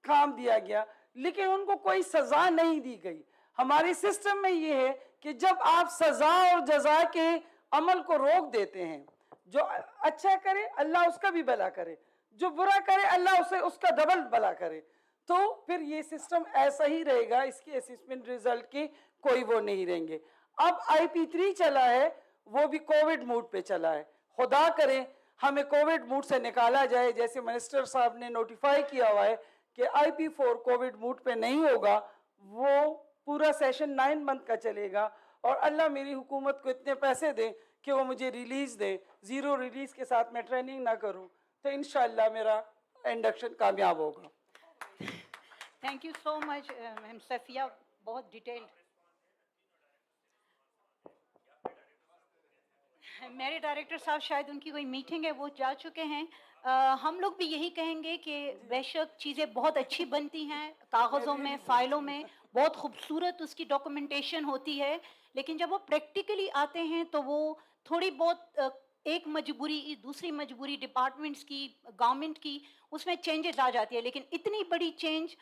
کام دیا گیا لیکن ان کو کوئی سزا نہیں دی گئی. ہمارے سسٹم میں یہ ہے کہ جب آپ سزا اور جزا کے عمل کو روک دیتے ہیں, جو اچھا کرے اللہ اس کا بھی بھلا کرے, جو برا کرے اللہ اسے اس کا ڈبل بھلا کرے, تو پھر یہ سسٹم ایسا ہی رہے گا, اس کے اسسمنٹ ریزلٹ کے کوئی وہ نہیں رہیں گے. اب آئی پی 3 چلا ہے, وہ بھی کووڈ موڈ پہ چلا ہے. خدا کرے ہمیں کووڈ موڈ سے نکالا جائے, جیسے منسٹر صاحب نے نوٹیفائی کیا ہوا ہے کہ آئی پی 4 کووڈ موڈ پہ نہیں ہوگا, وہ پورا سیشن 9 منتھ کا چلے گا. اور اللہ میری حکومت کو اتنے پیسے دیں کہ وہ مجھے ریلیز دیں, زیرو ریلیز کے ساتھ میں ٹریننگ نہ کروں, تو انشاءاللہ میرا انڈکشن کامیاب ہوگا. تھینک یو سو مچ میم صفیہ, بہت ڈیٹیلڈ. میرے ڈائریکٹر صاحب شاید ان کی کوئی میٹنگ ہے, وہ جا چکے ہیں. ہم لوگ بھی یہی کہیں گے کہ بے شک چیزیں بہت اچھی بنتی ہیں, کاغذوں میں, فائلوں میں بہت خوبصورت اس کی ڈاکومنٹیشن ہوتی ہے, لیکن جب وہ پریکٹیکلی آتے ہیں تو وہ تھوڑی بہت ایک مجبوری دوسری مجبوری ڈپارٹمنٹس کی, گورنمنٹ کی, اس میں چینجز آ جاتی ہے. لیکن اتنی بڑی چینج,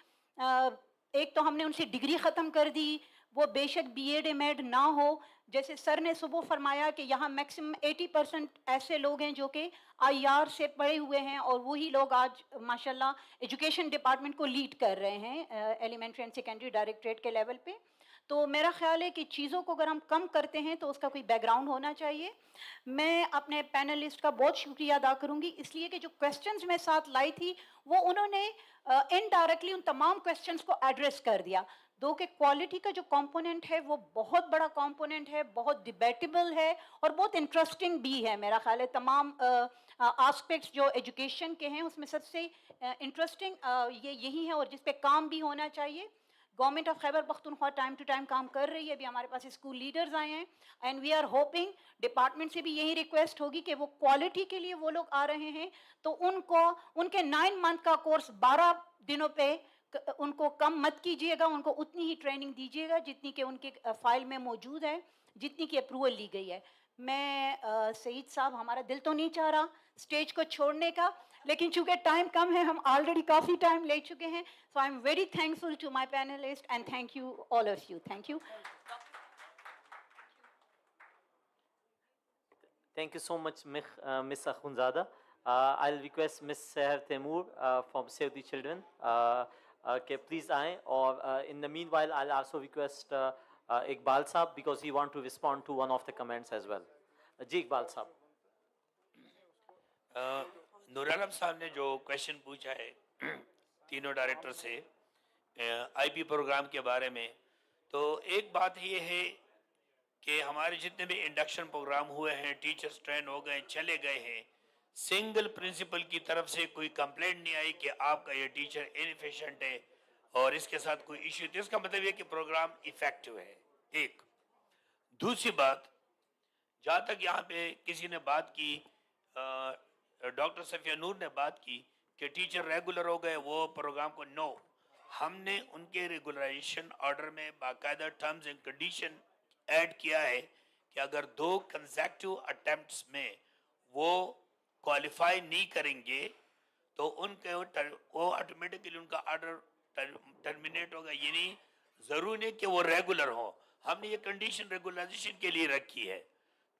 ایک تو ہم نے ان سے ڈگری ختم کر دی, وہ بے شک بی ایڈ ایم ایڈ نہ ہو. جیسے سر نے صبح فرمایا کہ یہاں میکسیمم 80% ایسے لوگ ہیں جو کہ آئی آر سے پڑھے ہوئے ہیں, اور وہی لوگ آج ماشاءاللہ ایجوکیشن ڈپارٹمنٹ کو لیڈ کر رہے ہیں ایلیمنٹری اینڈ سیکنڈری ڈائریکٹریٹ کے لیول پہ. تو میرا خیال ہے کہ چیزوں کو اگر ہم کم کرتے ہیں تو اس کا کوئی بیک گراؤنڈ ہونا چاہیے. میں اپنے پینلسٹ کا بہت شکریہ ادا کروں گی, اس لیے کہ جو کویسچنز میں ساتھ لائی تھی وہ انہوں نے انڈائریکٹلی ان تمام کویسچنز کو ایڈریس کر دیا. دو کہ کوالٹی کا جو کمپوننٹ ہے وہ بہت بڑا کمپوننٹ ہے, بہت ڈیبیٹیبل ہے اور بہت انٹرسٹنگ بھی ہے. میرا خیال ہے تمام آسپیکٹس جو ایجوکیشن کے ہیں اس میں سب سے انٹرسٹنگ یہ یہی ہے, اور جس پہ کام بھی ہونا چاہیے. Government of Khyber Pakhtunkhwa time to time کام کر رہی ہے. ابھی ہمارے پاس اسکول لیڈرز آئے ہیں, and we are hoping department سے بھی یہی ریکویسٹ ہوگی کہ وہ کوالٹی کے لیے وہ لوگ آ رہے ہیں تو ان کو ان کے 9 منتھ کا کورس 12 دنوں پہ ان کو کم مت کیجیے گا, ان کو اتنی ہی ٹریننگ دیجیے گا جتنی کہ ان کے فائل میں موجود ہے, جتنی کی اپروول لی گئی ہے. میں سعید صاحب, ہمارا دل تو نہیں چاہ رہا اسٹیج کو چھوڑنے کا, لیکن چونکہ ٹائم کم ہے, ہم آلریڈی کافی ٹائم لے چکے ہیں. So I am very thankful to my panellist and thank you all of you. Thank you. Thank you so much, Miss Akhundzada. I'll request Miss Seher Taimur from Save the Children. Okay, please aye. Or in the meanwhile, I'll also request Iqbal Saab because he want to respond to one of the comments as well. Ji Iqbal Saab. نور عالم صاحب نے جو question پوچھا ہے تینوں director سے آئی پی programme کے بارے میں, تو ایک بات یہ ہے کہ ہمارے جتنے بھی انڈکشن پروگرام ہوئے ہیں, ٹیچرز ٹرین ہو گئے, چلے گئے ہیں, سنگل پرنسپل کی طرف سے کوئی کمپلینٹ نہیں آئی کہ آپ کا یہ ٹیچر انفیشینٹ ہے اور اس کے ساتھ کوئی ایشو. تو اس کا مطلب یہ کہ پروگرام ایفیکٹو ہے. ایک دوسری بات, جہاں تک یہاں پہ کسی نے بات کی, ڈاکٹر صفیہ نور نے بات کی کہ ٹیچر ریگولر ہو گئے وہ پروگرام کو, نو, ہم نے ان کے ریگولرائزیشن آرڈر میں باقاعدہ ٹرمز اینڈ کنڈیشن ایڈ کیا ہے کہ اگر 2 کنزیکٹیو اٹیمپٹس میں وہ کوالیفائی نہیں کریں گے تو ان کے وہ آٹومیٹکلی ان کا آرڈر ٹرمینیٹ ہوگا. یعنی ضروری نہیں کہ وہ ریگولر ہوں, ہم نے یہ کنڈیشن ریگولرائزیشن کے لیے رکھی ہے.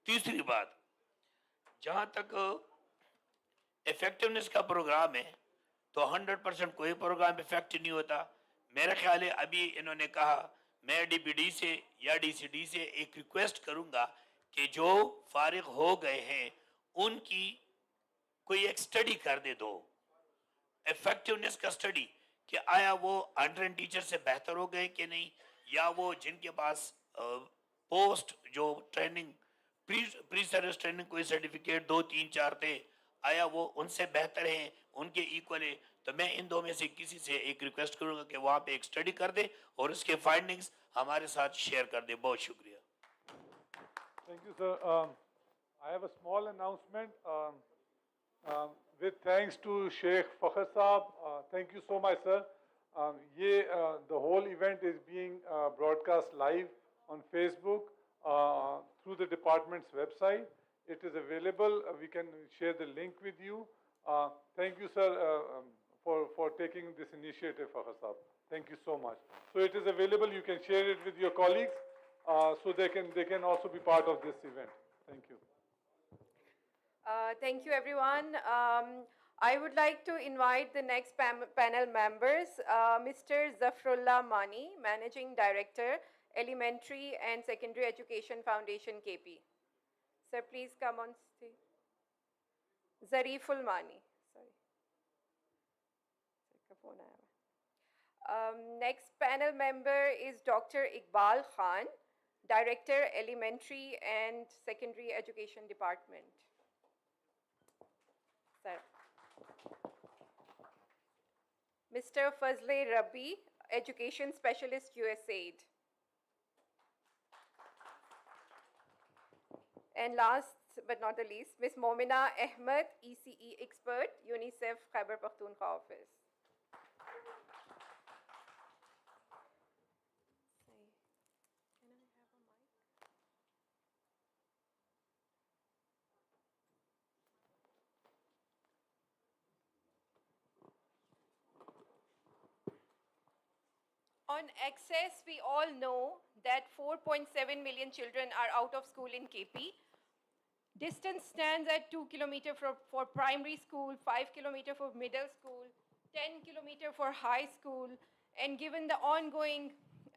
تیسری بات, جہاں تک ایفیکٹونیس کا پروگرام ہے تو 100% کوئی پروگرام ایفیکٹو نہیں ہوتا. میرا خیال ہے ابھی انہوں نے کہا, میں ڈی پی ڈی سے یا ڈی سی ڈی سے ایک ریکویسٹ کروں گا کہ جو فارغ ہو گئے ہیں ان کی کوئی ایک سٹڈی کر دے دو, ایفیکٹونیس کا سٹڈی, کہ آیا وہ انٹرن ٹیچر سے بہتر ہو گئے کہ نہیں, یا وہ جن کے پاس پوسٹ جو ٹریننگ پری سروس ٹریننگ کوئی سرٹیفکیٹ 2 3 4 تھے, آیا وہ ان سے بہتر ہیں, ان کے ایکول ہے. تو میں ان 2 میں سے کسی سے ایک ریکویسٹ کروں گا کہ وہاں پہ ایک سٹڈی کر دے اور اس کے فائنڈنگز ہمارے ساتھ شیئر کر دے. بہت شکریہ. Thank you, sir. I have a small announcement. With thanks to Sheikh Fakhr Saab, thank you so much, sir. The whole event is being broadcast live on Facebook through the department's website. It is available. We can share the link with you. Thank you, sir, for taking this initiative, Fakhr Saab. Thank you so much. So it is available. You can share it with your colleagues, so they can also be part of this event. Thank you. Thank you, everyone. I would like to invite the next panel members, Mr. Zafrullah Mani, Managing Director, Elementary and Secondary Education Foundation, KP. Sir, please come on stage. Zariful Mani. Sorry. Next panel member is Dr. Iqbal Khan, Director, Elementary and Secondary Education Department. Sir. Mr. Fazle Rabi, Education Specialist, USAID. And last but not the least, Ms. Momina Ahmed, ECE Expert, UNICEF Khyber Pakhtunkhwa Office. On access, we all know that 4.7 million children are out of school in KP. Distance stands at 2 kilometers for primary school, 5 kilometers for middle school, 10 kilometers for high school. And given the ongoing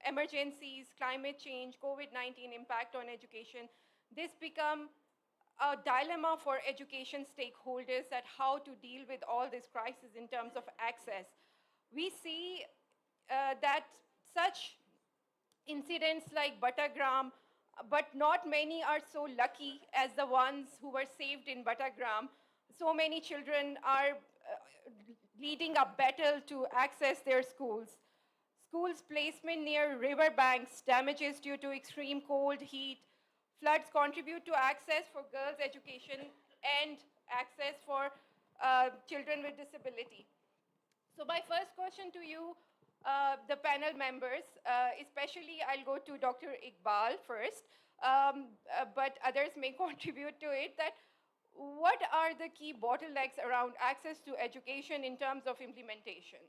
emergencies, climate change, COVID-19 impact on education, this become a dilemma for education stakeholders at how to deal with all this crisis in terms of access. We see that such incidents like Battagram, but not many are so lucky as the ones who were saved in Battagram. So many children are leading a battle to access their schools. Schools placement near river banks, damages due to extreme cold, heat, floods contribute to access for girls' education and access for children with disability. So my first question to you, the panel members, especially I'll go to Dr. Iqbal first, but others may contribute to it, that what are the key bottlenecks around access to education in terms of implementation?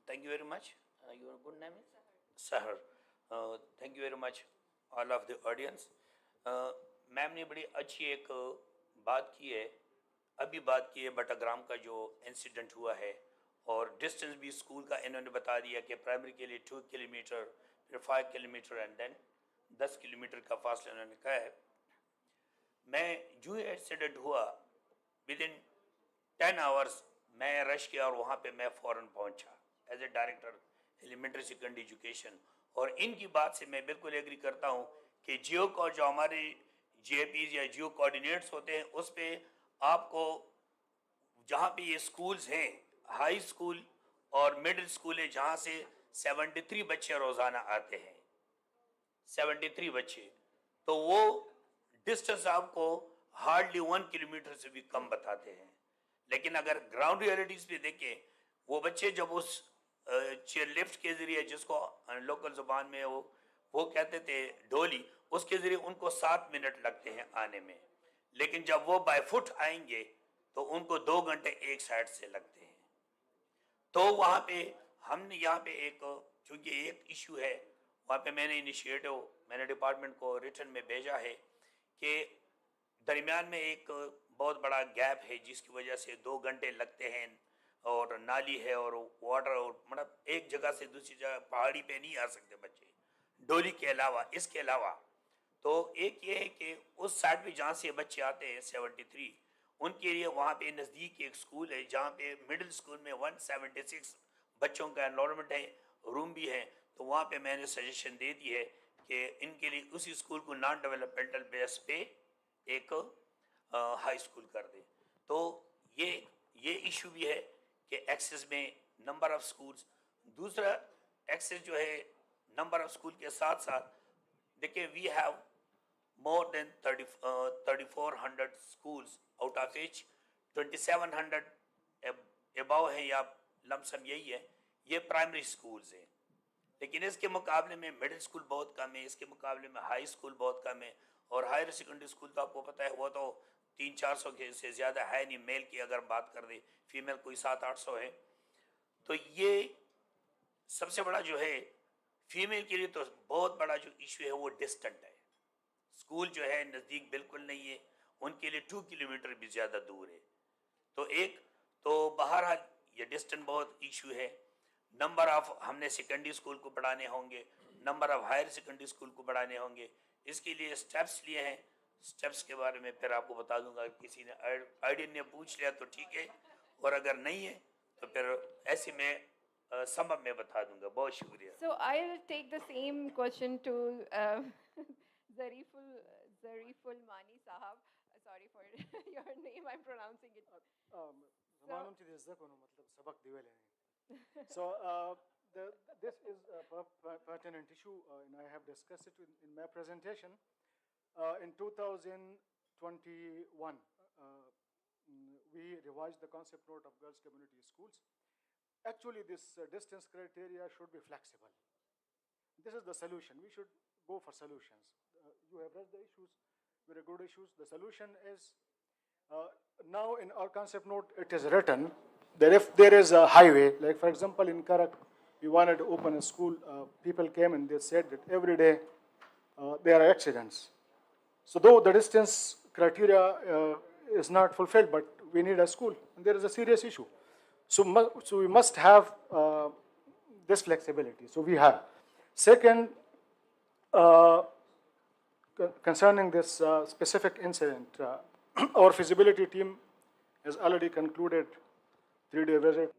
Thank you very much. Your good name is? Sahar. Thank you very much, all of the audience. Ma'am ने बड़ी अच्छी एक बात की है, अभी बात की है बटाग्राम का जो इंसिडेंट हुआ है, और डिस्टेंस भी स्कूल का इन्होंने बता दिया कि प्राइमरी के लिए 2 किलोमीटर, फिर 5 किलोमीटर एंड देन 10 किलोमीटर का फासला इन्होंने कहा है. मैं जो इंसिडेंट हुआ विद इन 10 आवर्स मैं रश किया और वहाँ पे मैं फ़ौरन पहुँचा as a director elementary secondary education. और इनकी बात से मैं बिल्कुल एग्री करता हूँ कि जियो को जो हमारे GAPs या जियो कोऑर्डिनेट्स होते हैं उस पर आपको जहाँ पे ये स्कूल्स हैं, हाई स्कूल और मिडिल स्कूल है, जहाँ से 73 बच्चे रोज़ाना आते हैं, 73 बच्चे, तो वो डिस्टेंस आपको हार्डली 1 किलोमीटर से भी कम बताते हैं. लेकिन अगर ग्राउंड रियलिटीज़ पे देखें, वो बच्चे जब उस चेयर लिफ्ट के ज़रिए, जिसको लोकल ज़ुबान में वो कहते थे डोली, उसके ज़रिए उनको 7 मिनट लगते हैं आने में. लेकिन जब वो बाय फुट आएंगे तो उनको 2 घंटे एक साइड से लगते हैं. तो वहाँ पे हमने यहाँ पे एक, चूँकि एक इशू है, वहाँ पे मैंने इनिशिएटिव मैंने डिपार्टमेंट को रिटर्न में भेजा है कि दरमियान में एक बहुत बड़ा गैप है जिसकी वजह से 2 घंटे लगते हैं, और नाली है और वाटर, और मतलब एक जगह से दूसरी जगह पहाड़ी पे नहीं आ सकते बच्चे डोली के अलावा. इसके अलावा तो एक ये है कि उस साइड पे जहाँ से बच्चे आते हैं 73, उनके लिए वहाँ पे नज़दीक एक स्कूल है जहाँ पे मिडिल स्कूल में 176 बच्चों का एनरोलमेंट है, रूम भी है. तो वहाँ पे मैंने सजेशन दे दी है कि इनके लिए उसी स्कूल को नॉन डेवलपमेंटल बेस पे एक हाई स्कूल कर दें. तो ये इशू भी है कि एक्सेस में नंबर ऑफ स्कूल्स. दूसरा एक्सेस जो है नंबर ऑफ स्कूल के साथ साथ देखिए we have more than 3,400 schools, out of which 2,700 above है या लमसम यही है, ये प्राइमरी स्कूल्स हैं। लेकिन इसके मुकाबले में मिडिल स्कूल बहुत कम है, इसके मुकाबले में हाई स्कूल बहुत कम है, और हायर सेकेंडरी स्कूल तो आपको पता है वो तो 300-400 के से ज़्यादा है नहीं। मेल की अगर बात कर दे, फीमेल कोई 700-800 है। तो ये सबसे बड़ा जो है फीमेल के लिए तो बहुत बड़ा जो इशू है वो डिस्टेंट है। स्कूल जो है नज़दीक बिल्कुल नहीं है, उनके लिए 2 किलोमीटर भी ज़्यादा दूर है। तो एक तो बहरहाल ये डिस्टेंस बहुत इशू है। नंबर ऑफ हमने सेकेंडरी स्कूल को बढ़ाने होंगे, number of higher secondary school को बढ़ाने होंगे। इसके लिए स्टेप्स लिए हैं, स्टेप्स के बारे में फिर आपको बता दूंगा। किसी ने आइडिया ने पूछ लिया तो ठीक है, और अगर नहीं है तो फिर ऐसे में सबब में बता दूंगा। बहुत शुक्रिया। So I'll take the same question to Zariful Mani Sahab. Sorry for your name, I'm pronouncing it. ज़मानों की इज्जत को मतलब सबक दिवे लेने। So this is a pertinent issue, and I have discussed it in my presentation. In 2021, we revised the concept note of girls' community schools. Actually, this distance criteria should be flexible. This is the solution. We should go for solutions. You have raised the issues, very good issues. The solution is now in our concept note, it is written that if there is a highway, like for example in Karak, we wanted to open a school, people came and they said that every day there are accidents. So though the distance criteria is not fulfilled, but we need a school, and there is a serious issue. So we must have this flexibility. So we have. Second, concerning this specific incident, our feasibility team has already concluded 3-day visit.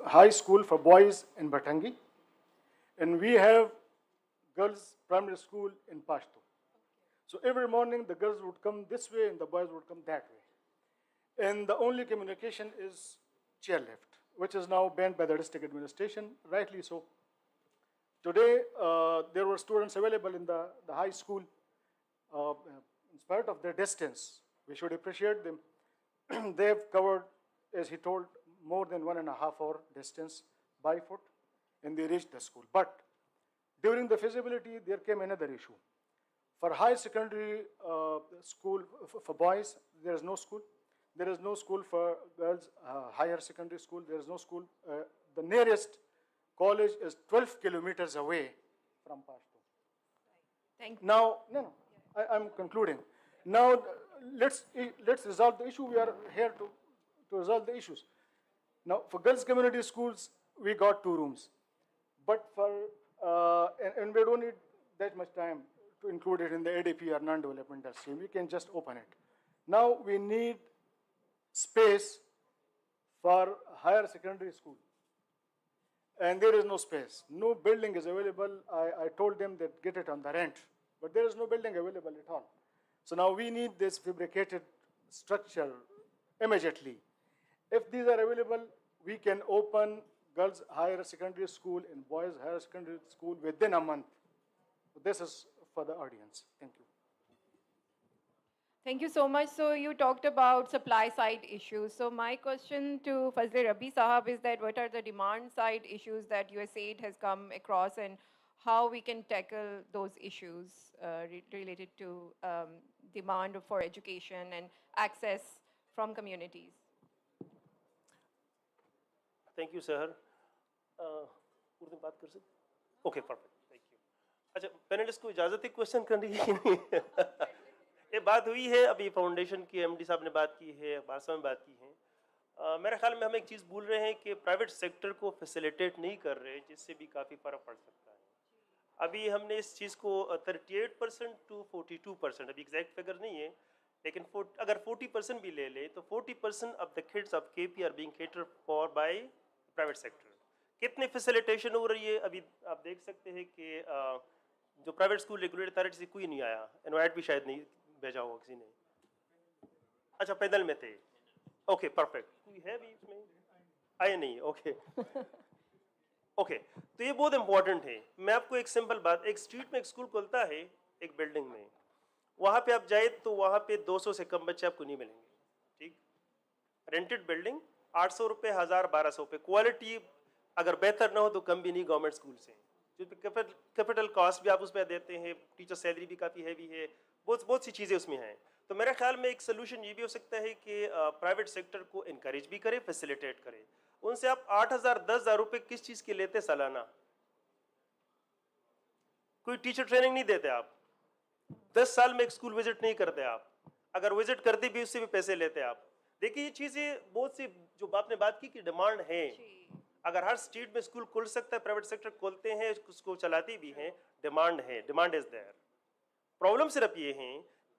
High school for boys in Bhatangi, and we have girls primary school in Pashto. So every morning the girls would come this way and the boys would come that way. And the only communication is chairlift, which is now banned by the district administration, rightly so. Today, there were students available in the high school. In spite of their distance, we should appreciate them. They have covered, as he told, more than 1.5 hour distance by foot, and they reached the school. But during the feasibility, there came another issue. For high secondary school, for boys, there is no school. There is no school for girls, higher secondary school. There is no school. The nearest college is 12 kilometers away from Pashto. Thank you. Now, I'm concluding. Now, let's resolve the issue. We are here to resolve the issues. Now, for girls' community schools, we got 2 rooms. But for, and we don't need that much time to include it in the ADP or non-developmental stream. We can just open it. Now, we need space for higher secondary school. And there is no space. No building is available. I told them that get it on the rent. But there is no building available at all. So now we need this fabricated structure immediately. If these are available, we can open girls' higher secondary school and boys' higher secondary school within a month. This is for the audience. Thank you. Thank you so much. So you talked about supply side issues. So my question to Fazle Rabbi Sahab is that what are the demand side issues that USAID has come across, and how we can tackle those issues related to demand for education and access from communities? Thank you, sir. Urdu बात कर सकते? Okay, perfect. Thank you. अच्छा, panelist को इजाज़त है question करने की नहीं? ये बात हुई है, अभी फाउंडेशन की एमडी साहब ने बात की है, बादशाह में बात की है। मेरे ख्याल में हम एक चीज़ भूल रहे हैं कि प्राइवेट सेक्टर को फैसिलिटेट नहीं कर रहे, जिससे भी काफ़ी फ़र्क पड़ सकता है। अभी हमने इस चीज़ को 38% to 42%, अभी एग्जैक्ट फिगर नहीं है, लेकिन अगर 40% भी ले ले तो 40% of the kids of KP are being catered for by private sector. कितनी फैसिलिटेशन हो रही है अभी आप देख सकते हैं कि जो प्राइवेट स्कूल रेगुलेटरी अथॉरिटी से कोई नहीं आया, इनवाइट भी शायद नहीं भेजा होगा किसी ने। अच्छा पैनल में थे, ओके परफेक्ट, कोई है भी इसमें आए नहीं, ओके ओके तो ये बहुत इंपॉर्टेंट है। मैं आपको एक सिंपल बात, एक स्ट्रीट में एक स्कूल खुलता है एक बिल्डिंग में, वहाँ पे आप जाए तो वहाँ पे 200 से कम बच्चे आपको नहीं मिलेंगे, ठीक। रेंटेड बिल्डिंग 800 रुपये, 1000, 1200 रुपये, क्वालिटी अगर बेहतर ना हो तो कम भी नहीं गवर्नमेंट स्कूल से, जो कैपिटल कॉस्ट भी आप उसमें देते हैं, टीचर सैलरी भी काफ़ी हैवी है, बहुत सी चीज़ें उसमें हैं। तो मेरे ख्याल में एक सोल्यूशन ये भी हो सकता है कि प्राइवेट सेक्टर को इनकरेज भी करे, फैसिलिटेट करे। उनसे आप 8000, 10,000 रुपये किस चीज़ के लेते सालाना? कोई टीचर ट्रेनिंग नहीं देते आप, 10 साल में एक स्कूल विजिट नहीं करते आप, अगर विजिट करते भी उससे भी पैसे लेते आप। देखिए ये चीज़ें बहुत सी जो आपने बात की कि डिमांड है, अगर हर स्ट्रीट में स्कूल खुल सकता है, प्राइवेट सेक्टर खोलते हैं, उसको चलाते भी हैं, डिमांड है, डिमांड इज देयर। प्रॉब्लम सिर्फ ये है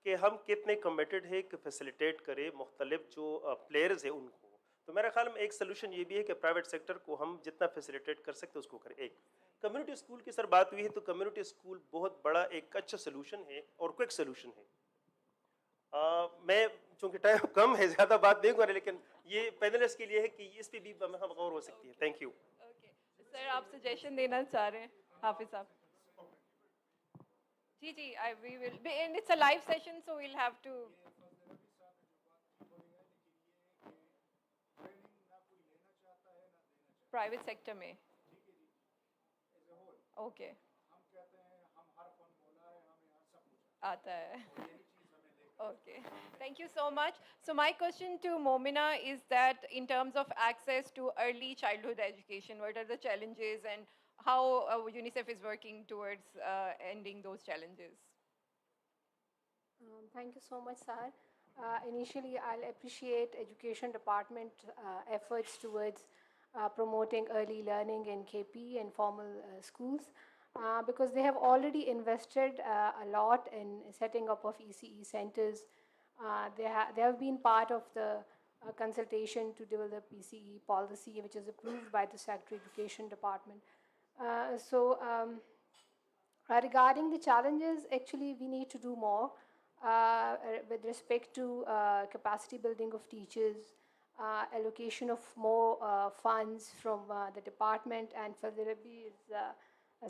कि हम कितने कमिटेड है कि फैसिलिटेट करें मुख्तलिफ जो प्लेयर्स हैं उनको। तो मेरे ख्याल में एक सोल्यूशन ये भी है कि प्राइवेट सेक्टर को हम जितना फैसिलिटेट कर सकते उसको करें। एक कम्युनिटी स्कूल की सर बात हुई है, तो कम्युनिटी स्कूल बहुत बड़ा एक अच्छा सोल्यूशन है और क्विक सोल्यूशन है। मैं चूँकि टाइम कम है, ज़्यादा बात नहीं कर रहे, लेकिन ये पैनलिस्ट के लिए है कि इस पे भी हम गौर हो सकती है। Thank you. सर आप सजेशन देना चाह रहे हैं हाफिज साहब? जी जी, we will be, and it's a live session so we'll have to. Private sector में ओके आता है। Okay, thank you so much. So my question to Momina is that in terms of access to early childhood education, what are the challenges and how UNICEF is working towards ending those challenges? Thank you so much, Sahar. Initially, I'll appreciate Education Department efforts towards promoting early learning in KP and formal schools. Because they have already invested a lot in setting up of ECE centers. They have been part of the consultation to develop ECE policy, which is approved by the Secretary Education Department. Regarding the challenges, actually we need to do more with respect to capacity building of teachers, allocation of more funds from the department, and Fadhirabi is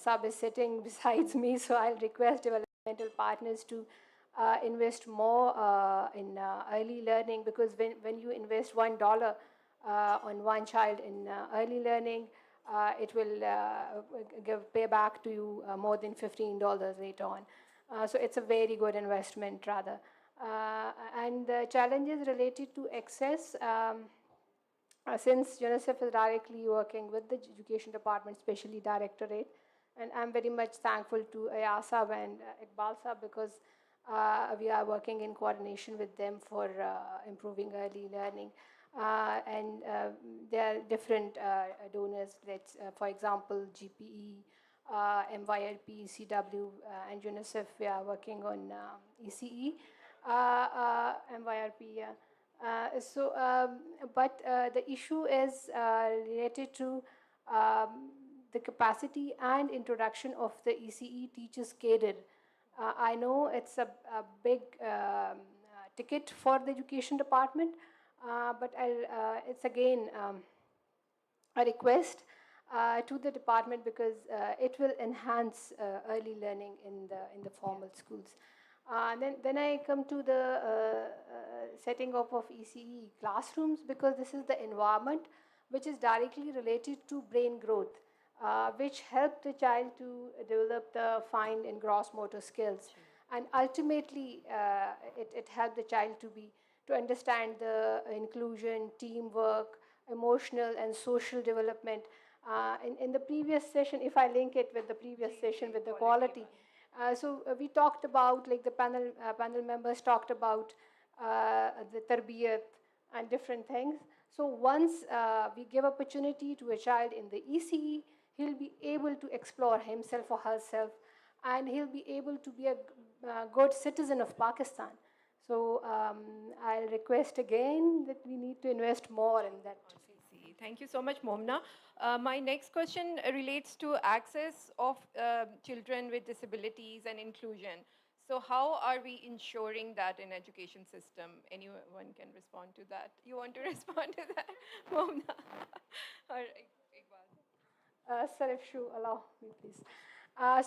Sab is sitting besides me, so I'll request developmental partners to invest more in early learning, because when you invest $1 on one child in early learning, it will give payback to you more than $15 later on. So it's a very good investment rather. And the challenges related to access, since UNICEF is directly working with the Education Department, especially Directorate, and I'm very much thankful to Ayasab and Iqbal Sab, because we are working in coordination with them for improving early learning. And there are different donors, for example, GPE, MYRP, CW, and UNICEF. We are working on ECE, MYRP, but the issue is related to the capacity and introduction of the ECE teachers cadre. I know it's a big ticket for the Education Department, but it's again a request to the department, because it will enhance early learning in the formal schools. Then I come to the setting up of ECE classrooms, because this is the environment which is directly related to brain growth, which help the child to develop the fine and gross motor skills. And ultimately, it helps the child to understand the inclusion, teamwork, emotional and social development. In the previous session, if I link it with the previous session with the quality, we talked about, like the panel members talked about the tarbiyat and different things. So once we give opportunity to a child in the ECE, he'll be able to explore himself or herself, and he'll be able to be a good citizen of Pakistan. So I'll request again that we need to invest more in that. Thank you so much, Momna. My next question relates to access of children with disabilities and inclusion. So how are we ensuring that in education system? Anyone can respond to that? You want to respond to that, Momna? Or Iqbal? Sir, if you allow me, please.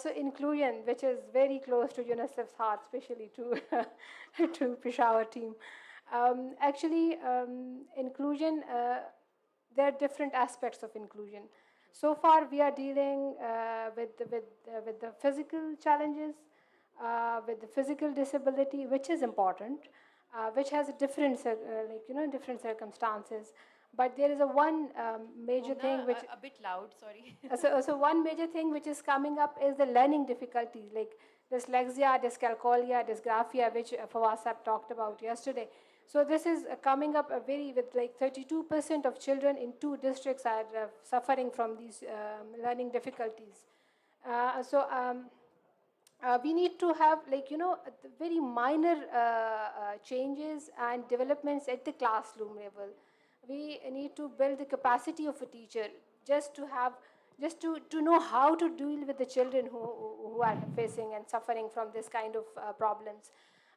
So inclusion, which is very close to UNICEF's heart, especially to to Peshawar team. Actually, inclusion, there are different aspects of inclusion. So far, we are dealing with the physical challenges, with the physical disability, which is important, which has a different different circumstances. But there is a one major Momna, thing which a bit loud, sorry. so one major thing which is coming up is the learning difficulties like dyslexia, dyscalculia, dysgraphia, which Fawaz Sahab talked about yesterday. So this is coming up with like 32% of children in 2 districts are suffering from these learning difficulties. We need to have very minor changes and developments at the classroom level. We need to build the capacity of a teacher just to know how to deal with the children who are facing and suffering from this kind of problems.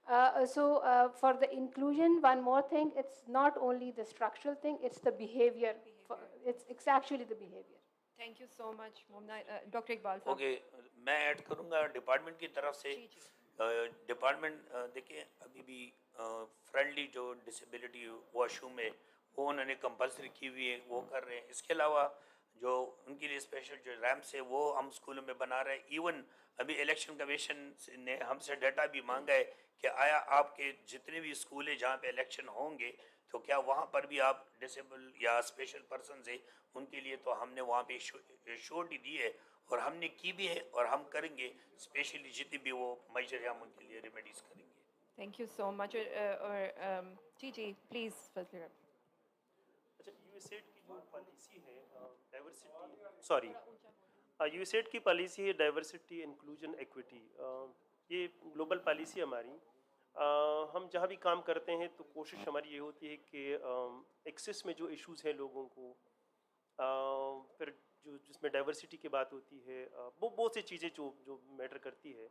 For the inclusion, one more thing, it's not only the structural thing, it's the behavior. It's actually the behavior. Thank you so much, Momna. Dr. Iqbal sir. Okay میں add کروں گا department کی طرف سے. Department دیکھیں ابھی بھی friendly جو disability wash room ہے وہ انہوں نے کمپلسری کی ہوئی ہے, وہ کر رہے ہیں. اس کے علاوہ جو ان کے لیے اسپیشل جو ریمپس ہے وہ ہم اسکولوں میں بنا رہے ہیں. ایون ابھی الیکشن کمیشن نے ہم سے ڈیٹا بھی مانگا ہے کہ آیا آپ کے جتنے بھی اسکول ہیں جہاں پہ الیکشن ہوں گے تو کیا وہاں پر بھی آپ ڈسیبل یا اسپیشل پرسنز ہیں ان کے لیے, تو ہم نے وہاں پہ شورٹی دی ہے اور ہم نے کی بھی ہے اور ہم کریں گے اسپیشلی جتنی بھی وہ میجر ہم ان کے لیے ریمیڈیز کریں گے. Thank you so much. جی پلیز فضل رب. اچھا, USAID کی جو پالیسی ہے ڈائیورسٹی, سوری, USAID کی پالیسی ہے ڈائیورسٹی, انکلوژن, ایکویٹی. یہ گلوبل پالیسی ہماری. ہم جہاں بھی کام کرتے ہیں تو کوشش ہماری یہ ہوتی ہے کہ ایکسیس میں جو ایشوز ہیں لوگوں کو, پھر جس میں ڈائیورسٹی کی بات ہوتی ہے, وہ بہت سی چیزیں جو میٹر کرتی ہے,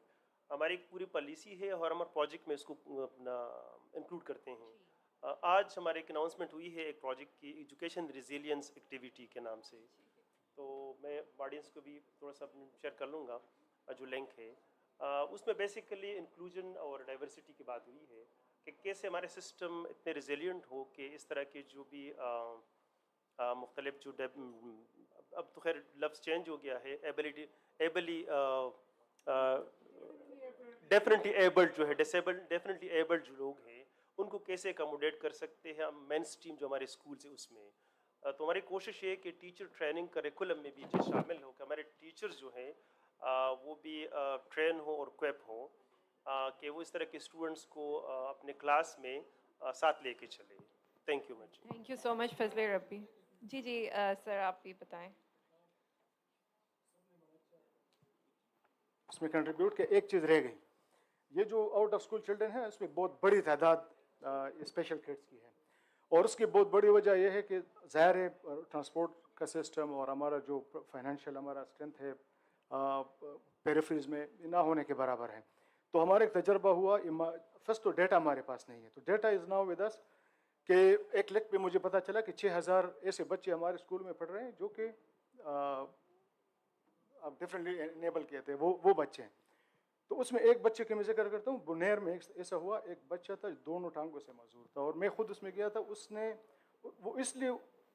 ہماری ایک پوری پالیسی ہے اور ہمارے پروجیکٹ میں اس کو اپنا انکلوڈ کرتے ہیں. آج ہمارے ایک اناؤنسمنٹ ہوئی ہے ایک پروجیکٹ کی, ایجوکیشن ریزیلینس ایکٹیویٹی کے نام سے. تو میں آڈینس کو بھی تھوڑا سا شیئر کر لوں گا جو لنک ہے. اس میں بیسیکلی انکلوژن اور ڈائیورسٹی کی بات ہوئی ہے کہ کیسے ہمارے سسٹم اتنے ریزیلینٹ ہو کہ اس طرح کے جو بھی مختلف جو اب تو خیر لفظ چینج ہو گیا ہے, ڈیفینیٹلی ایبلڈ جو ہے, ڈیفینیٹلی ایبلڈ جو لوگ ہیں ان کو کیسے اکاموڈیٹ کر سکتے ہیں ہم مین اسٹریم جو ہمارے اسکولس ہیں اس میں. تو ہماری کوشش یہ ہے کہ ٹیچر ٹریننگ کریکولم میں بھی شامل ہو کہ ہمارے ٹیچرز جو ہیں وہ بھی ٹرین ہوں اور کویپ ہوں کہ وہ اس طرح کے اسٹوڈنٹس کو اپنے کلاس میں ساتھ لے کے چلے. Thank you much. Thank you so much Fazal Rabbi. جی سر آپ بھی بتائیں. اس میں کنٹریبیوٹ کہ ایک چیز رہ گئی, یہ جو آؤٹ آف اسکول چلڈرن ہیں اس میں بہت بڑی تعداد اسپیشل کڈس کی ہے, اور اس کی بہت بڑی وجہ یہ ہے کہ ظاہر ہے ٹرانسپورٹ کا سسٹم اور ہمارا جو فائنینشیل ہمارا اسٹرینتھ ہے پیریفریز میں نہ ہونے کے برابر ہے. تو ہمارا ایک تجربہ ہوا, فرسٹ تو ڈیٹا ہمارے پاس نہیں ہے, تو data is now with us کہ ایک کلک پہ مجھے پتہ چلا کہ 6000 ایسے بچے ہمارے اسکول میں پڑھ رہے ہیں جو کہ اب ڈفرینٹلی انیبل کیے تھے وہ بچے ہیں. تو اس میں ایک بچے کے میں ذکر کرتا ہوں, بنیر میں ایسا ہوا, ایک بچہ تھا دونوں ٹانگوں سے معذور تھا, اور میں خود اس میں گیا تھا. اس نے وہ اس لیے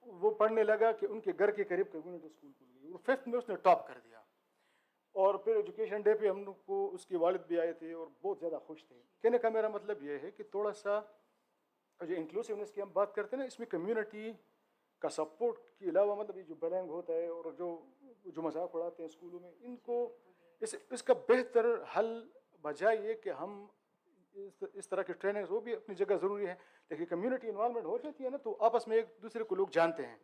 وہ پڑھنے لگا کہ ان کے گھر کے قریب کمیونٹی اسکول کھل گئی, وہ 5th میں اس نے ٹاپ کر دیا. اور پھر ایجوکیشن ڈے پہ ہم لوگ کو اس کے والد بھی آئے تھے اور بہت زیادہ خوش تھے. کہنے کا میرا مطلب یہ ہے کہ تھوڑا سا جو انکلوسیونیس کی ہم بات کرتے ہیں نا, اس میں کمیونٹی کا سپورٹ کے علاوہ مطلب یہ جو بلینگ ہوتا ہے اور جو مذاق اڑاتے ہیں اسکولوں میں, ان کو اس کا بہتر حل بجائے یہ کہ ہم اس طرح کی ٹریننگز وہ بھی اپنی جگہ ضروری ہے, لیکن کمیونٹی انوالومنٹ ہو جاتی ہے نا تو آپس میں ایک دوسرے کو لوگ جانتے ہیں.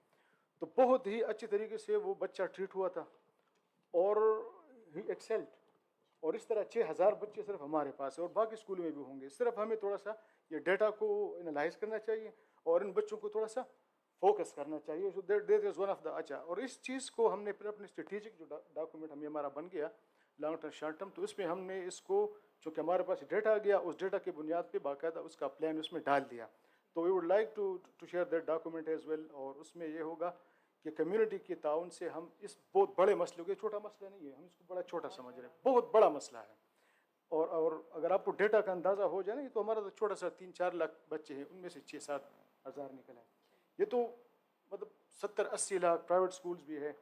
تو بہت ہی اچھی طریقے سے وہ بچہ ٹریٹ ہوا تھا اور ہی ایکسلڈ. اور اس طرح 6000 بچے صرف ہمارے پاس ہیں اور باقی اسکولوں میں بھی ہوں گے. صرف ہمیں تھوڑا سا یہ ڈیٹا کو انالائز کرنا چاہیے اور ان بچوں کو تھوڑا سا فوکس کرنا چاہیے. So that is one of the اچھا. اور اس چیز کو ہم نے پھر اپنے اسٹریٹجک جو ڈاکومنٹ ہمیں ہمارا بن گیا لانگ ٹرم شارٹ ٹرم, تو اس میں ہم نے اس کو چونکہ ہمارے پاس ڈیٹا آ گیا اس ڈیٹا کی بنیاد پہ باقاعدہ اس کا پلان اس میں ڈال دیا. تو we would like to share that document as well. اور اس میں یہ ہوگا کہ کمیونٹی کے تعاون سے ہم اس بہت بڑے مسئلے کو, یہ چھوٹا مسئلہ نہیں ہے, ہم اس کو بڑا چھوٹا سمجھ رہے ہیں, بہت بڑا مسئلہ ہے. اور اگر آپ کو ڈیٹا کا اندازہ ہو جائے نا, تو ہمارا تو چھوٹا سا 3-4 لاکھ بچے ہیں, ان میں سے 6-7 ہزار نکلے ہیں. یہ تو مطلب 70-80 لاکھ پرائیویٹ اسکولز بھی ہے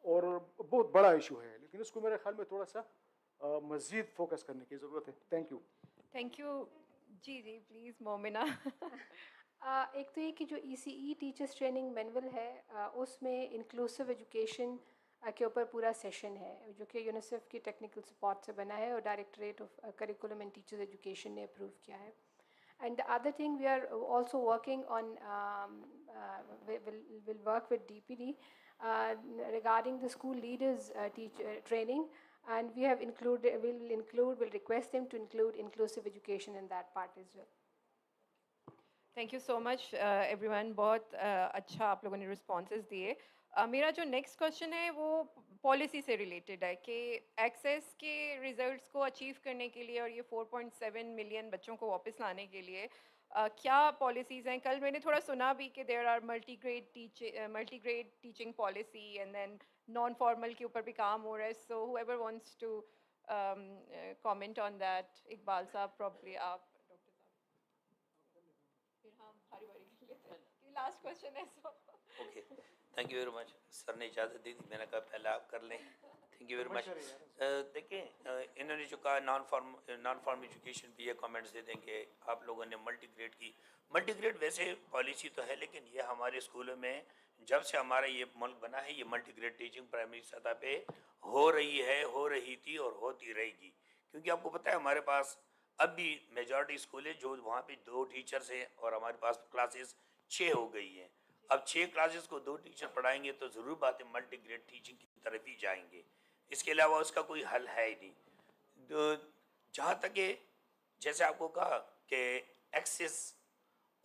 اور بہت بڑا ایشو ہے, لیکن اس کو میرے خیال میں تھوڑا سا مزید فوکس کرنے کی ضرورت ہے. Thank you. Thank you. جی جی پلیز مومنہ. ایک تو یہ کہ جو ECE ٹیچرس ٹریننگ مینول ہے اس میں انکلوسیو ایجوکیشن کے اوپر پورا سیشن ہے جو کہ یونیسیف کی ٹیکنیکل سپورٹ سے بنا ہے اور directorate of curriculum and teachers education نے اپروو کیا ہے. And the other thing we are also working on will work with DPD regarding the school leaders training, and we'll request them to include inclusive education in that part as well. Thank you so much every one. بہت اچھا آپ لوگوں نے responses دیے. میرا جو next question ہے وہ پالیسی سے ریلیٹڈ ہے کہ ایکسیس کے ریزلٹس کو اچیو کرنے کے لیے اور یہ 4.7 ملین بچوں کو واپس لانے کے لیے کیا پالیسیز ہیں. کل میں نے تھوڑا سنا بھی کہ there are multi grade teaching policy and then non formal کے اوپر بھی کام ہو رہا ہے. So whoever wants to comment on that. Iqbal صاحب پرابلی آپ, ڈاکٹر صاحب, پھر ہم ہاری باری کر لیتے ہیں. لاسٹ کوشچن ہے. So okay, thank you very much. Sir نے اجازت دی تھی, میں نے کہا پہلے آپ کر لیں. تھینک یو ویری مچ. دیکھیں انہوں نے جو کہا نان فارم ایجوکیشن پہ یہ کامنٹس دے دیں کہ آپ لوگوں نے ملٹی گریڈ کی. ملٹی گریڈ ویسے پالیسی تو ہے, لیکن یہ ہمارے اسکولوں میں جب سے ہمارا یہ ملک بنا ہے یہ ملٹی گریڈ ٹیچنگ پرائمری سطح پہ ہو رہی ہے, ہو رہی تھی اور ہوتی رہے گی. کیونکہ آپ کو پتہ ہے ہمارے پاس اب بھی میجورٹی اسکول ہے جو وہاں پہ 2 ٹیچرس ہیں اور ہمارے پاس کلاسز 6 ہو گئی ہیں. اب 6 کلاسز کو 2 ٹیچر پڑھائیں گے تو ضرور بات ہے ملٹی گریڈ ٹیچنگ کی طرف ہی جائیں گے. اس کے علاوہ اس کا کوئی حل ہے ہی نہیں. جہاں تک کہ جیسے آپ کو کہا کہ ایکسیس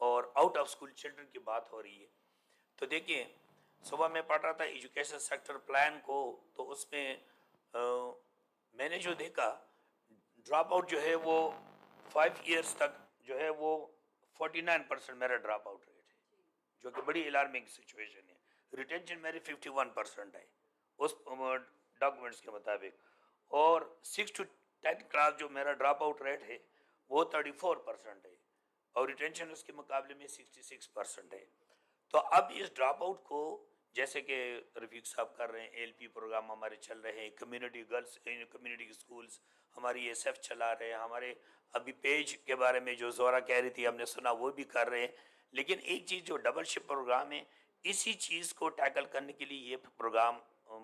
اور آؤٹ آف اسکول چلڈرن کی بات ہو رہی ہے, تو دیکھیں صبح میں پڑھ رہا تھا ایجوکیشن سیکٹر پلان کو, تو اس میں میں نے جو دیکھا ڈراپ آؤٹ جو ہے وہ 5 ایئرس تک جو ہے وہ 49% میرا ڈراپ آؤٹ ریٹ ہے, جو کہ بڑی الارمنگ سچویشن ہے. ریٹینشن میری 51% ہے اس ڈاکومنٹس کے مطابق, اور 6 to 10 کلاس جو میرا ڈراپ آؤٹ ریٹ ہے وہ 34% ہے اور ریٹینشن اس کے مقابلے میں 66% ہے. تو اب اس ڈراپ آؤٹ کو جیسے کہ رفیق صاحب کر رہے ہیں, ALP پروگرام ہمارے چل رہے ہیں, کمیونٹی گرلس کمیونٹی اسکولس ہماری SF چلا رہے ہیں, ہمارے ابھی پیج کے بارے میں جو زورا کہہ رہی تھی ہم نے سنا وہ بھی کر رہے ہیں. لیکن ایک چیز جو ڈبل شپ پروگرام ہے, اسی چیز کو ٹیکل کرنے کے لیے یہ پروگرام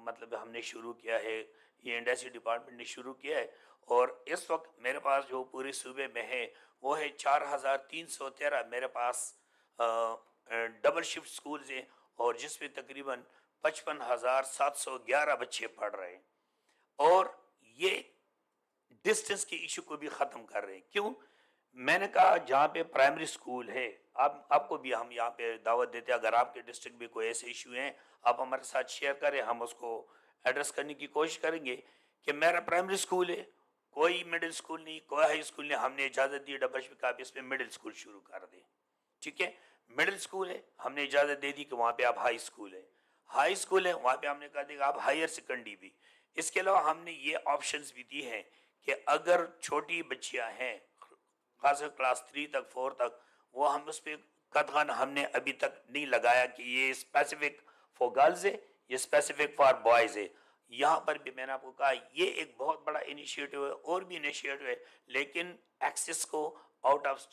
مطلب ہم نے شروع کیا ہے, یہ انڈسٹری ڈپارٹمنٹ نے شروع کیا ہے. اور اس وقت میرے پاس جو پورے صوبے میں ہے وہ ہے 4313 میرے پاس ڈبل شفٹ سکولز ہیں, اور جس میں تقریباً 55,711 بچے پڑھ رہے ہیں. اور یہ ڈسٹنس کے ایشو کو بھی ختم کر رہے ہیں. کیوں؟ میں نے کہا جہاں پہ پرائمری اسکول ہے, آپ کو بھی ہم یہاں پہ دعوت دیتے ہیں, اگر آپ کے ڈسٹرکٹ میں کوئی ایسے ایشو ہیں آپ ہمارے ساتھ شیئر کریں, ہم اس کو ایڈریس کرنے کی کوشش کریں گے. کہ میرا پرائمری اسکول ہے, کوئی مڈل اسکول نہیں, کوئی ہائی اسکول نہیں, ہم نے اجازت دی ڈبل شپ کا اس میں مڈل اسکول شروع کر دیں. ٹھیک ہے, مڈل اسکول ہے, ہم نے اجازت دے دی کہ وہاں پہ آپ ہائی اسکول ہے, ہائی اسکول ہے وہاں پہ ہم نے کہا دیا کہ آپ ہائر سیکنڈری بھی. اس کے علاوہ ہم نے یہ آپشنز بھی دی ہیں کہ اگر چھوٹی بچیاں ہیں خاص کلاس 3 تک 4 تک, وہ ہم اس پہ قطعاً ہم نے ابھی تک نہیں لگایا کہ یہ اسپیسیفک فار گرلز ہے, یہ اسپیسیفک فار بوائز ہے. یہاں پر بھی میں نے آپ کو کہا یہ ایک بہت بڑا انیشیٹو ہے, اور بھی انیشیٹو ہے, لیکن ایکسس کو آؤٹ آف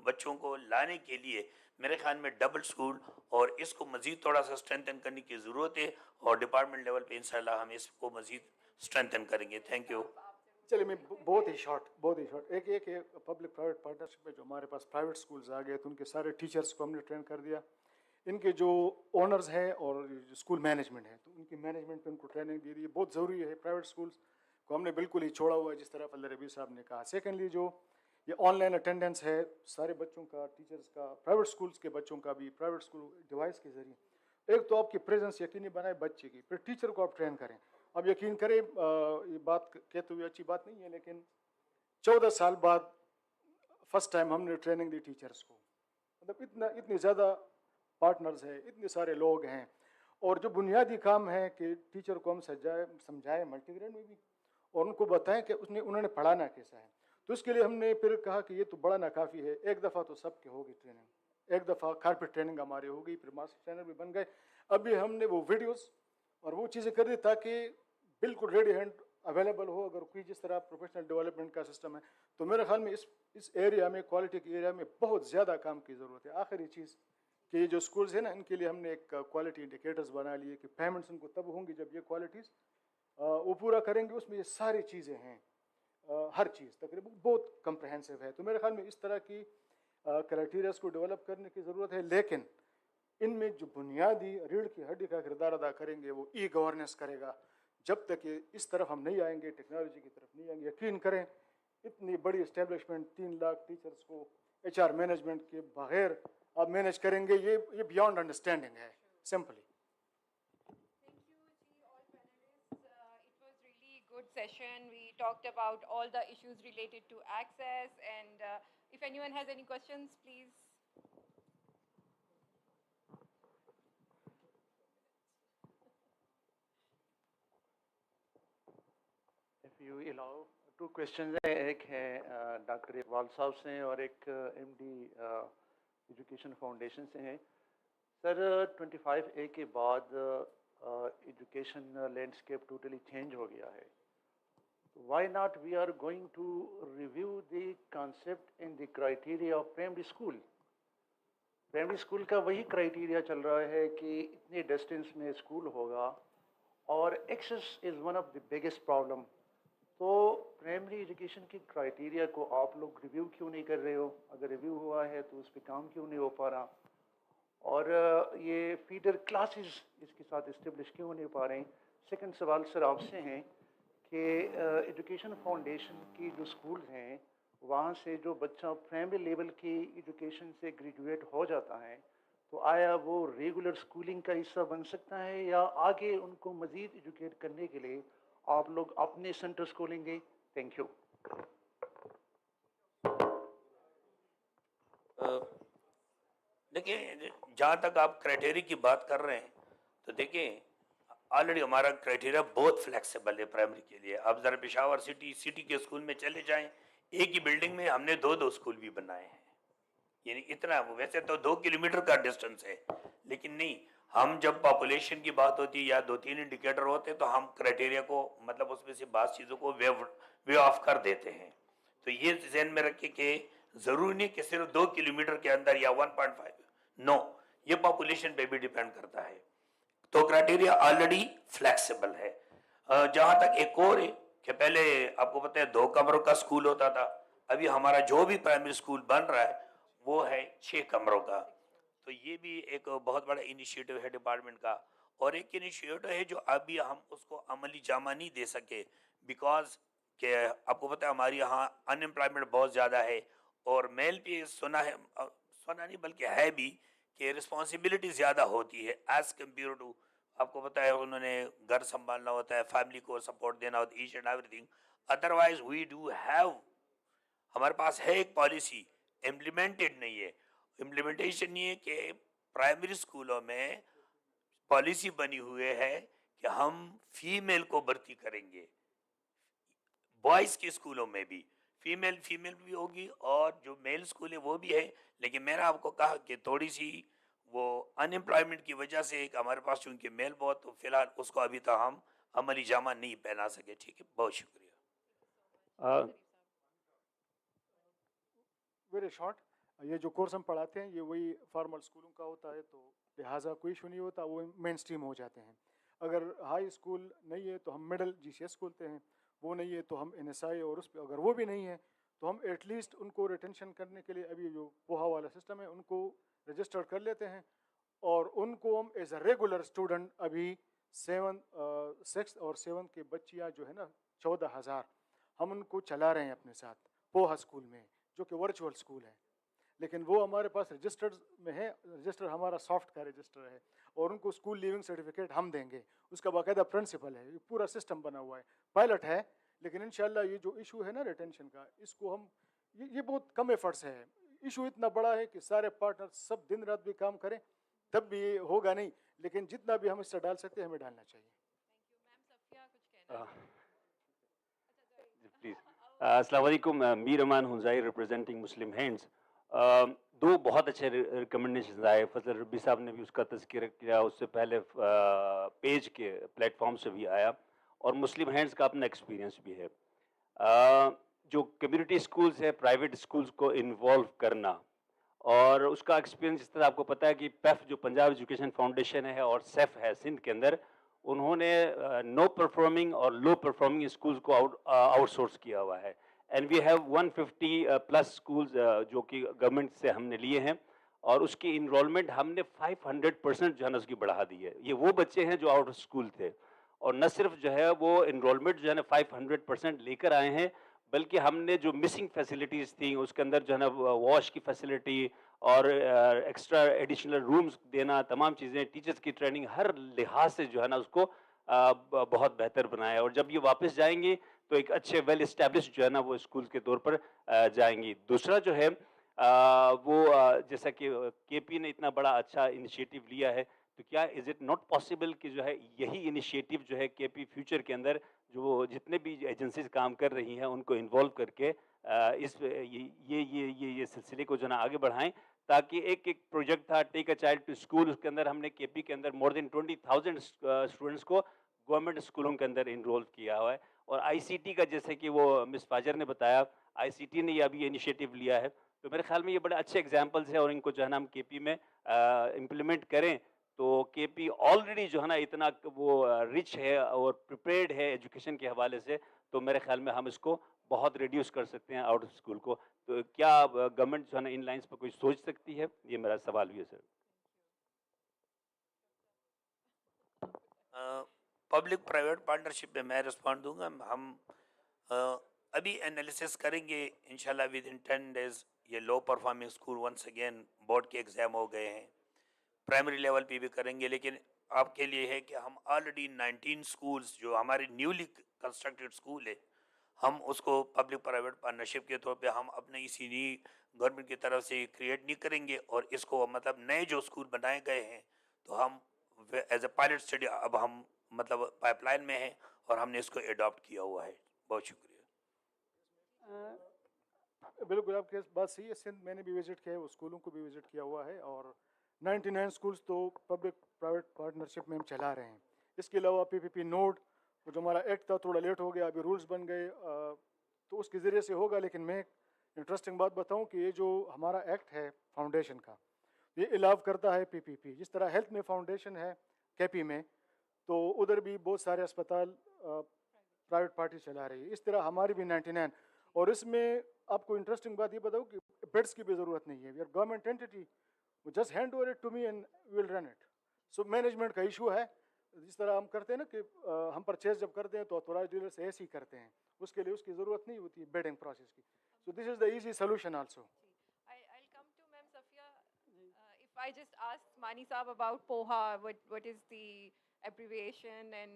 بچوں کو لانے کے لیے میرے خیال میں ڈبل سکول اور اس کو مزید تھوڑا سا اسٹرینتھن کرنے کی ضرورت ہے, اور ڈپارٹمنٹ لیول پہ انشاءاللہ ہم اس کو مزید اسٹرینتھن کریں گے. Thank you. چلیے میں بہت ہی شارٹ ایک پبلک پرائیویٹ پارٹنرشپ میں جو ہمارے پاس پرائیویٹ اسکولز آ گئے تو ان کے سارے ٹیچرس کو ہم نے ٹرین کر دیا. ان کے جو اونرز ہیں اور اسکول مینجمنٹ ہے تو ان کی مینجمنٹ پہ ان کو ٹریننگ دے دی. بہت ضروری ہے پرائیویٹ اسکولس کو ہم نے بالکل ہی چھوڑا ہوا ہے جس طرح فضل ربیع صاحب نے کہا. سیکنڈلی جو یہ آن لائن اٹینڈنس ہے سارے بچوں کا, ٹیچرز کا, پرائیویٹ اسکولس کے بچوں کا بھی, پرائیویٹ اسکول ڈیوائس کے ذریعے, ایک تو آپ کی پریزنس یقینی بنائے بچے کی, پھر ٹیچر کو آپ ٹرین کریں. اب یقین کریں یہ بات کہتے ہوئے اچھی بات نہیں ہے, لیکن 14 سال بعد فرسٹ ٹائم ہم نے ٹریننگ دی ٹیچرس کو. مطلب اتنے زیادہ پارٹنرز ہیں, اتنے سارے لوگ ہیں, اور جو بنیادی کام ہے کہ ٹیچر کو ہم سمجھائیں ملٹی گریڈ میں بھی, اور ان کو بتائیں کہ انہوں نے پڑھانا کیسا ہے. تو اس کے لیے ہم نے پھر کہا کہ یہ تو بڑا ناکافی ہے, ایک دفعہ تو سب کے ہوگی ٹریننگ, ایک دفعہ کارپیٹ ٹریننگ ہماری ہو گئی, پھر ماسٹر ٹرینر بھی بن گئے. ابھی ہم نے وہ ویڈیوز اور وہ چیزیں کر دی تاکہ بالکل ریڈی ہینڈ اویلیبل ہو. اگر کوئی جس طرح پروفیشنل ڈیولپمنٹ کا سسٹم ہے تو میرے خیال میں اس ایریا میں, کوالٹی کے ایریا میں بہت زیادہ کام کی ضرورت ہے. آخری چیز کہ یہ جو اسکولز ہیں نا, ان کے لیے ہم نے ایک کوالٹی انڈیکیٹرز بنا لیے کہ پیمنٹس ان کو تب ہوں گی جب یہ کوالٹیز وہ پورا کریں گے. اس میں یہ ساری چیزیں ہیں, ہر چیز تقریباً بہت کمپریہنسو ہے. تو میرے خیال میں اس طرح کی کرائٹیریاز کو ڈیولپ کرنے کی ضرورت ہے, لیکن ان میں جو بنیادی ریڑھ کی ہڈی کا کردار ادا کریں گے وہ ای گورننس کرے گا. جب تک کہ اس طرف ہم نہیں آئیں گے, ٹیکنالوجی کی طرف نہیں آئیں گے, یقین کریں اتنی بڑی اسٹیبلشمنٹ 3 لاکھ ٹیچرس کو ایچ آر مینجمنٹ کے بغیر آپ مینیج کریں گے, یہ بیانڈ انڈرسٹینڈنگ ہے simply. Good session. We talked about all the issues related to access, and if anyone has any questions, please. If you allow, 2 questions ہیں. ایک ہے ڈاکٹر اقبال صاحب سے اور ایک ایم ڈی ایجوکیشن فاؤنڈیشن سے ہیں. سر 25A کے بعد ایجوکیشن لینڈسکیپ ٹوٹلی چینج ہو گیا ہے. Why not we are going to review the concept and the criteria of primary school? Primary school کا وہی criteria چل رہا ہے کہ اتنے ڈسٹینس میں اسکول ہوگا, اور access is one of the biggest problem. تو پرائمری ایجوکیشن کی کرائٹیریا کو آپ لوگ ریویو کیوں نہیں کر رہے ہو؟ اگر ریویو ہوا ہے تو اس پہ کام کیوں نہیں ہو پا رہا؟ اور یہ فیڈر کلاسز اس کے ساتھ اسٹیبلش کیوں نہیں پا رہے ہیں؟ سیکنڈ سوال سر آپ سے ہیں کہ ایجوکیشن فاؤنڈیشن کی جو اسکولز ہیں وہاں سے جو بچہ پرائمری لیول کی ایجوکیشن سے گریجویٹ ہو جاتا ہے تو آیا وہ ریگولر اسکولنگ کا حصہ بن سکتا ہے, یا آگے ان کو مزید ایجوکیٹ کرنے کے لیے آپ لوگ اپنے سینٹرز کھولیں گے؟ Thank you. دیکھیں, جہاں تک آپ کرائٹیریا کی بات کر رہے ہیں تو دیکھیں آلریڈی ہمارا کرائٹیریا بہت فلیکسیبل ہے پرائمری کے لیے. آپ ذرا پشاور سٹی کے اسکول میں چلے جائیں, ایک ہی بلڈنگ میں ہم نے 2 اسکول بھی بنائے ہیں. یعنی اتنا, ویسے تو 2 کلومیٹر کا ڈسٹنس ہے, لیکن نہیں, ہم جب پاپولیشن کی بات ہوتی ہے یا 2-3 انڈیکیٹر ہوتے ہیں تو ہم کرائٹیریا کو مطلب اس میں سے بعض چیزوں کو وے آف کر دیتے ہیں. تو یہ ذہن میں رکھیں کہ ضروری نہیں کہ صرف 2 کلومیٹر کے اندر یا 1.5, نو, یہ پاپولیشن پہ بھی ڈیپینڈ کرتا ہے. تو کرائٹیریا آلریڈی فلیکسیبل ہے. جہاں تک ایک اور ہے کہ پہلے آپ کو پتہ ہے 2 کمروں کا اسکول ہوتا تھا, ابھی ہمارا جو بھی پرائمری اسکول بن رہا ہے وہ ہے 6 کمروں کا. تو یہ بھی ایک بہت بڑا انیشیٹو ہے ڈپارٹمنٹ کا. اور ایک انیشیٹو ہے جو ابھی ہم اس کو عملی جامہ نہیں دے سکے, بیکاز کہ آپ کو پتہ ہے ہمارے یہاں ان امپلائمنٹ بہت زیادہ ہے, اور میل پہ سنا نہیں بلکہ ہے بھی کہ رسپانسبلٹی زیادہ ہوتی ہے ایز کمپیئر ٹو, آپ کو پتہ ہے انہوں نے گھر سنبھالنا ہوتا ہے, فیملی کو سپورٹ دینا ہوتا ہے, ایچ اینڈ ایوری تھنگ. ادروائز وی ڈو ہیو, ہمارے پاس ہے ایک پالیسی, امپلیمنٹڈ نہیں ہے. امپلیمنٹیشن یہ ہے کہ پرائمری اسکولوں میں پالیسی بنی ہوئی ہے کہ ہم فیمیل کو بھرتی کریں گے, بوائز کے اسکولوں میں بھی فیمیل بھی ہوگی, اور جو میل اسکول ہے وہ بھی ہے. لیکن میں نے آپ کو کہا کہ تھوڑی سی وہ ان امپلائمنٹ کی وجہ سے ایک ہمارے پاس چونکہ میل بہت, تو فی الحال اس کو ابھی تک ہم عملی جامہ نہیں پہنا سکے. ٹھیک ہے, بہت شکریہ. ویری شارٹ, یہ جو کورس ہم پڑھاتے ہیں یہ وہی فارمل اسکولوں کا ہوتا ہے, تو لہٰذا کوئی ایشو نہیں ہوتا, وہ مین اسٹریم ہو جاتے ہیں. اگر ہائی اسکول نہیں ہے تو ہم مڈل GCS کھولتے ہیں, وہ نہیں ہے تو ہم NSI, اور اس پہ اگر وہ بھی نہیں ہے تو ہم ایٹ لیسٹ ان کو ریٹینشن کرنے کے لیے ابھی جو پوہا والا سسٹم ہے ان کو رجسٹر کر لیتے ہیں, اور ان کو ہم ایز اے ریگولر اسٹوڈنٹ ابھی 6 اور 7 کے بچیاں جو ہے نا 14,000 ہم ان کو چلا رہے ہیں اپنے ساتھ پوہا اسکول میں جو کہ ورچوئل اسکول ہے، لیکن وہ ہمارے پاس رجسٹرڈ میں ہے، رجسٹر ہمارا سافٹ کا رجسٹر ہے اور ان کو اسکول لیونگ سرٹیفکیٹ ہم دیں گے، اس کا باقاعدہ پرنسپل ہے، یہ پورا سسٹم بنا ہوا ہے، پائلٹ ہے، لیکن انشاءاللہ یہ جو ایشو ہے نا ریٹینشن کا، اس کو ہم یہ بہت کم ایفرٹس ہے، ایشو اتنا بڑا ہے کہ سارے پارٹنر سب دن رات بھی کام کریں تب بھی یہ ہوگا نہیں، لیکن جتنا بھی ہم اس سے ڈال سکتے ہیں ہمیں ڈالنا چاہیے. پلیز. السلام علیکم. میر امان ہنزائی ریپرزینٹنگ مسلم ہینڈز. دو بہت اچھے ریکمنڈیشنز آئے، فضل ربی صاحب نے بھی اس کا تذکرہ کیا، اس سے پہلے پیج کے پلیٹ فارم سے بھی آیا، اور مسلم ہینڈز کا اپنا ایکسپیرینس بھی ہے. جو کمیونٹی اسکولز ہے، پرائیویٹ اسکولز کو انوالو کرنا، اور اس کا ایکسپیرینس جس طرح آپ کو پتہ ہے کہ پیف جو پنجاب ایجوکیشن فاؤنڈیشن ہے اور سیف ہے سندھ کے اندر، انہوں نے نو پرفارمنگ اور لو پرفارمنگ اسکولز کو آؤٹ سورس کیا ہوا ہے. And we have 150 plus schools جو کہ گورنمنٹ سے ہم نے لیے ہیں، اور اس کی انرولمنٹ ہم نے 500% جو ہے نا اس کی بڑھا دی ہے. یہ وہ بچے ہیں جو آؤٹ آف اسکول تھے، اور نہ صرف جو ہے وہ انرولمنٹ جو ہے نا 500% لے کر آئے ہیں، بلکہ ہم نے جو مسنگ فیسلٹیز تھیں اس کے اندر جو ہے نا واش کی فیسلٹی اور ایکسٹرا ایڈیشنل رومز دینا، تمام چیزیں، ٹیچرز کی ٹریننگ، ہر لحاظ سے جو ہے نا اس کو بہت بہتر بنایا. اور جب یہ واپس جائیں گی تو ایک اچھے ویل اسٹیبلش جو ہے نا وہ اسکول کے طور پر جائیں گی. دوسرا جو ہے وہ جیسا کہ کے پی نے اتنا بڑا اچھا انیشیٹو لیا ہے، تو کیا از اٹ ناٹ پاسبل کہ جو ہے یہی انیشیٹو جو ہے کے پی فیوچر کے اندر جو جتنے بھی ایجنسیز کام کر رہی ہیں ان کو انوالو کر کے اس یہ سلسلے کو جو ہے نا آگے بڑھائیں، تاکہ ایک پروجیکٹ تھا ٹیک اے چائلڈ ٹو اسکول، اس کے اندر ہم نے کے پی کے اندر مور دین 20,000 اسٹوڈنٹس کو گورنمنٹ اسکولوں کے اندر انرول کیا ہوا ہے. اور آئی سی ٹی کا جیسے کہ وہ مس فاجر نے بتایا، آئی سی ٹی نے یہ ابھی انیشیٹو لیا ہے، تو میرے خیال میں یہ بڑے اچھے ایگزامپلس ہیں، اور ان کو جو ہے نا ہم کے پی میں امپلیمنٹ کریں تو کے پی آلریڈی جو ہے نا اتنا وہ رچ ہے اور پریپیئرڈ ہے ایجوکیشن کے حوالے سے، تو میرے خیال میں ہم اس کو بہت ریڈیوس کر سکتے ہیں آؤٹ آف اسکول کو. تو کیا گورنمنٹ جو ہے نا ان لائنس پر کوئی سوچ سکتی ہے؟ یہ میرا سوال بھی ہے سر. پبلک پرائیویٹ پارٹنرشپ میں میں رسپونڈ دوں گا. ہم ابھی انالیسس کریں گے انشاءاللہ ود ان 10 days. یہ low performing school once again board کے ایگزام ہو گئے ہیں، پرائمری لیول پہ بھی کریں گے، لیکن آپ کے لیے ہے کہ ہم آلریڈی 19 اسکولز جو ہمارے نیولی کنسٹرکٹیڈ اسکول ہے، ہم اس کو پبلک پرائیویٹ پارٹنرشپ کے طور پہ ہم اپنے اسی نئی گورنمنٹ کی طرف سے کریٹ نہیں کریں گے، اور اس کو مطلب نئے جو اسکول بنائے گئے ہیں تو ہم ایز اے پائلٹ اسٹڈی اب ہم مطلب پائپ لائن میں ہیں اور ہم نے اس کو ایڈاپٹ کیا ہوا ہے. بہت شکریہ. بالکل آپ کی بات صحیح ہے. سندھ میں نے بھی وزٹ کیا ہے، وہ اسکولوں کو بھی وزٹ کیا ہوا ہے، اور 99 اسکولس تو پبلک پرائیویٹ پارٹنرشپ میں ہم چلا رہے ہیں. اس کے علاوہ پی پی پی نوڈ جو ہمارا ایکٹ تھا تھوڑا لیٹ ہو گیا، ابھی رولز بن گئے تو اس کے ذریعے سے ہوگا. لیکن میں ایک انٹرسٹنگ بات بتاؤں کہ یہ جو ہمارا ایکٹ ہے فاؤنڈیشن کا، یہ الاو کرتا ہے پی پی پی. جس طرح ہیلتھ میں فاؤنڈیشن ہے کے پی میں، تو ادھر بھی بہت سارے اسپتال پرائیویٹ پارٹی چلا رہی ہے، اس طرح ہماری بھی 99. اور اس میں آپ کو انٹرسٹنگ بات یہ بتاؤں کہ بیڈس کی بھی ضرورت نہیں ہے. We are government entity, just hand over it to me and we will run it. So management کا ایشو ہے. جس طرح ہم کرتے ہیں نا کہ ہم پرچیز جب کرتے ہیں تو اتھورائز ڈیلر سے ایسے ہی کرتے ہیں، اس کے لیے اس کی ضرورت نہیں ہوتی بیڈنگ پروسیس کی. So this is the easy solution also. I'll come to Ma'am Safia. If I just ask Mani Saab about POHA, what is the abbreviation and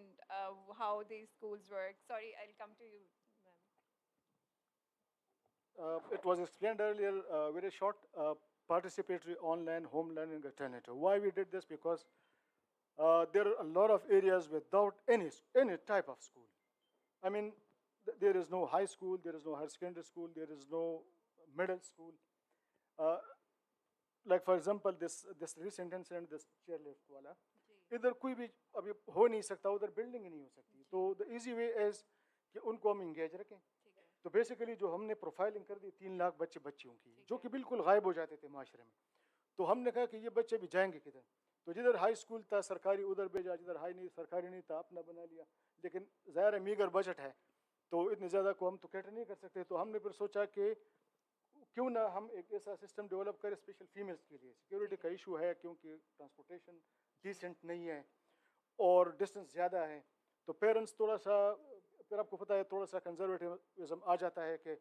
how these schools work? Sorry, I'll come to you, ma'am. It was explained earlier, very short, participatory online home learning alternative. Why we did this? Because there are a lot of areas without any type of school. I mean, there is no high school, there is no higher secondary school, there is no middle school. Like for example, this recent incident, this chairlift wala, ادھر کوئی بھی ابھی ہو نہیں سکتا، ادھر building ہی نہیں ہو سکتی. تو the easy way is کہ ان کو ہم انگیج رکھیں. تو بیسیکلی جو ہم نے پروفائلنگ کر دی 3 لاکھ بچیوں کی جو کہ بالکل غائب ہو جاتے تھے معاشرے میں، تو ہم نے کہا کہ یہ بچے بھی جائیں گے کدھر. تو جدھر ہائی اسکول تھا سرکاری ادھر بھیجا، جدھر ہائی نہیں سرکاری نہیں تھا اپنا بنا لیا. لیکن ظاہر ہے میگر بجٹ ہے تو اتنے زیادہ کو ہم تو کیٹر نہیں کر سکتے. تو ہم نے پھر سوچا کہ کیوں نہ ہم ایک ایسا سسٹم ڈیولپ کریں اسپیشل فیمیلس کے لیے. سیکیورٹی کا ایشو ہے کیونکہ ٹرانسپورٹیشن ڈیسنٹ نہیں ہے، اور ڈسٹینس زیادہ ہے تو پیرنٹس تھوڑا سا پھر آپ کو پتہ ہے تھوڑا سا کنزرویٹیزم آ جاتا ہے کہ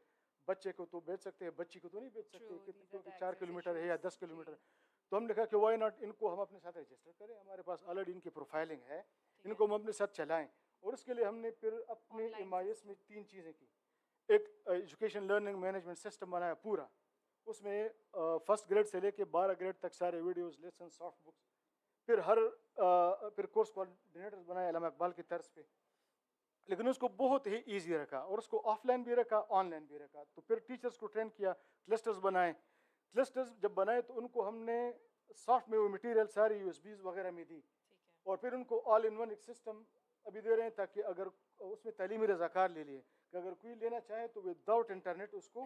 بچے کو تو بیچ سکتے ہیں بچی کو تو نہیں بیچ سکتے کیونکہ 4 کلومیٹر ہے یا 10 کلومیٹر. تو ہم نے کہا کہ وائی ناٹ ان کو ہم اپنے ساتھ رجسٹر کریں, ہمارے پاس آلریڈی ان کی پروفائلنگ ہے, ان کو ہم اپنے ساتھ چلائیں. اور اس کے لیے ہم نے پھر اپنے MIS میں 3 چیزیں کی. ایک ایجوکیشن لرننگ مینجمنٹ سسٹم بنایا پورا, اس میں فرسٹ گریڈ سے لے کے 12 گریڈ تک سارے ویڈیوز لیسن سافٹ بکس, پھر کورس کوآرڈینیٹرز بنائے علامہ اقبال کی طرز پہ, لیکن اس کو بہت ہی ایزی رکھا اور اس کو آف لائن بھی رکھا آن لائن بھی رکھا. تو پھر ٹیچرز کو ٹرین کیا, کلسٹرز بنائے. کلسٹرز جب بنائے تو ان کو ہم نے سافٹ میں وہ مٹیریل ساری USBs وغیرہ میں دی, اور پھر ان کو آل ان ون ایک سسٹم ابھی دے رہے ہیں تاکہ اگر اس میں تعلیمی رضاکار لے لیے کہ اگر کوئی لینا چاہے تو وداؤٹ انٹرنیٹ اس کو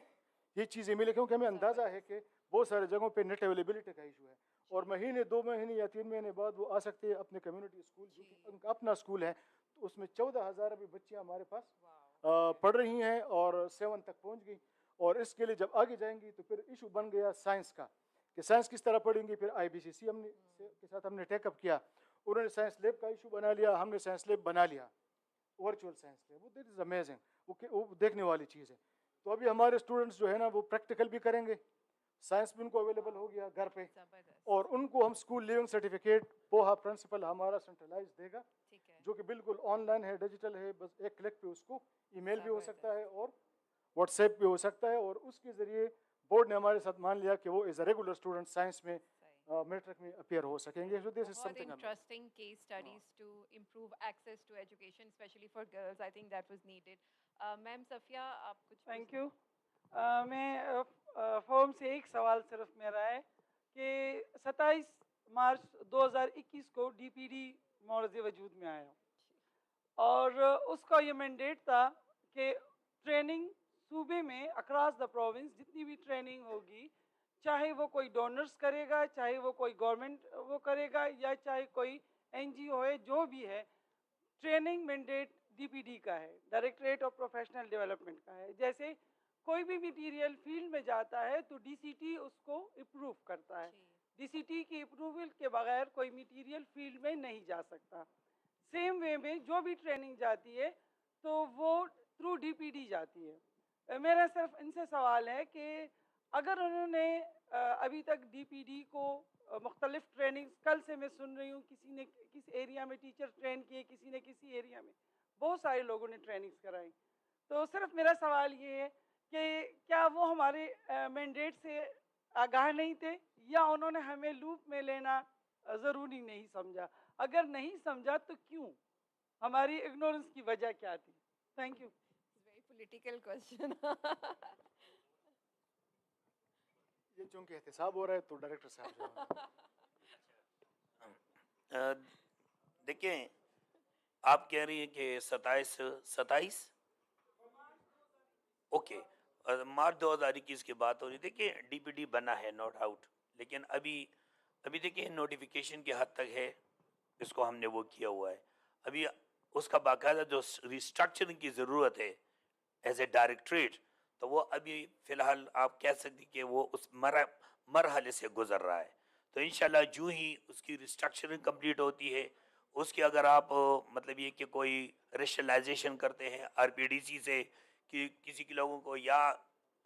یہ چیزیں ملے, کیونکہ ہمیں اندازہ ہے کہ بہت سارے جگہوں پہ نیٹ اویلیبلٹی کا ایشو ہے, اور مہینے 2 مہینے یا 3 مہینے بعد وہ آ سکتے ہیں اپنے کمیونٹی اسکول جو کہ ان کا اپنا اسکول ہے. تو اس میں 14,000 ابھی بچیاں ہمارے پاس پڑھ رہی ہیں اور 7 تک پہنچ گئی. اور اس کے لیے جب آگے جائیں گی تو پھر ایشو بن گیا سائنس کا کہ سائنس کس طرح پڑھیں گی. پھر IBCC کے ساتھ ہم نے ٹیک اپ کیا, انہوں نے سائنس لیب کا ایشو بنا لیا, ہم نے سائنس لیب بنا لیا, virtual science lab. That is amazing, وہ دیکھنے والی چیز ہے. تو ابھی ہمارے اسٹوڈنٹس جو ہے نا وہ پریکٹیکل بھی کریں گے, سائنس بھی ان کو اویلیبل ہو گیا گھر پہ, اور ان کو ہم اسکول لیونگ سرٹیفکیٹ پوہا پرنسپل ہمارا سینٹرلائز دے گا, جو کہ بالکل آن لائن ہے, ڈیجیٹل ہے, بس ایک کلک پہ اس کو ای میل بھی ہو سکتا ہے اور واٹس ایپ بھی ہو سکتا ہے. اور اس کے ذریعے بورڈ نے ہمارے ساتھ مان لیا کہ وہ as a regular student science میں میٹرک میں اپیئر ہو سکیں گے. بہت interesting case studies to improve access to education especially for girls. I think that was needed. Ma'am Safia آپ کچھ. Thank you. میں فورم سے ایک سوال صرف میرا ہے کہ 27 مارچ 2021 کو DPD مورد وجود میں آیا, اور اس کا یہ مینڈیٹ تھا کہ ٹریننگ صوبے میں اکراس دا پروونس جتنی بھی ٹریننگ ہوگی, چاہے وہ کوئی ڈونرز کرے گا, چاہے وہ کوئی گورنمنٹ وہ کرے گا, یا چاہے کوئی NGO ہے, جو بھی ہے, ٹریننگ مینڈیٹ DPD کا ہے, ڈائریکٹریٹ آف پروفیشنل ڈیولپمنٹ کا ہے. جیسے کوئی بھی مٹیریل فیلڈ میں جاتا ہے تو DCT اس کو اپروو کرتا ہے. DCT کی اپروول کے بغیر کوئی مٹیریل فیلڈ میں نہیں جا سکتا. سیم وے میں جو بھی ٹریننگ جاتی ہے تو وہ تھرو DPD جاتی ہے. میرا صرف ان سے سوال ہے کہ اگر انہوں نے ابھی تک DPD کو مختلف ٹریننگ, کل سے میں سن رہی ہوں کسی نے کس ایریا میں ٹیچر ٹرین کیے, کسی نے کسی ایریا میں, بہت سارے لوگوں نے ٹریننگز کرائی. تو صرف میرا سوال یہ ہے کہ کیا وہ ہمارے مینڈیٹ سے آگاہ نہیں تھے, یا انہوں نے ہمیں لوپ میں لینا ضروری نہیں سمجھا؟ اگر نہیں سمجھا تو کیوں, ہماری اگنورنس کی وجہ کیا تھی؟ Thank you. Very political question. یہ چونکہ احتساب ہو رہا ہے تو ڈائریکٹر صاحب دیکھیں, آپ کہہ رہی ہیں کہ 27 اوکے مارچ 2021 کی بات ہو رہی. دیکھیں DPD بنا ہے نو ڈاؤٹ, لیکن ابھی دیکھیں نوٹیفیکیشن کی حد تک ہے, اس کو ہم نے وہ کیا ہوا ہے. ابھی اس کا باقاعدہ جو ریسٹرکچرنگ کی ضرورت ہے ایز اے ڈائریکٹریٹ, تو وہ ابھی فی الحال آپ کہہ سکتے کہ وہ اس مرحلے سے گزر رہا ہے. تو انشاءاللہ جو ہی اس کی ریسٹرکچرنگ کمپلیٹ ہوتی ہے, اس کی اگر آپ مطلب یہ کہ کوئی ریشنلائزیشن کرتے ہیں RPDC سے, کہ کسی کے لوگوں کو یا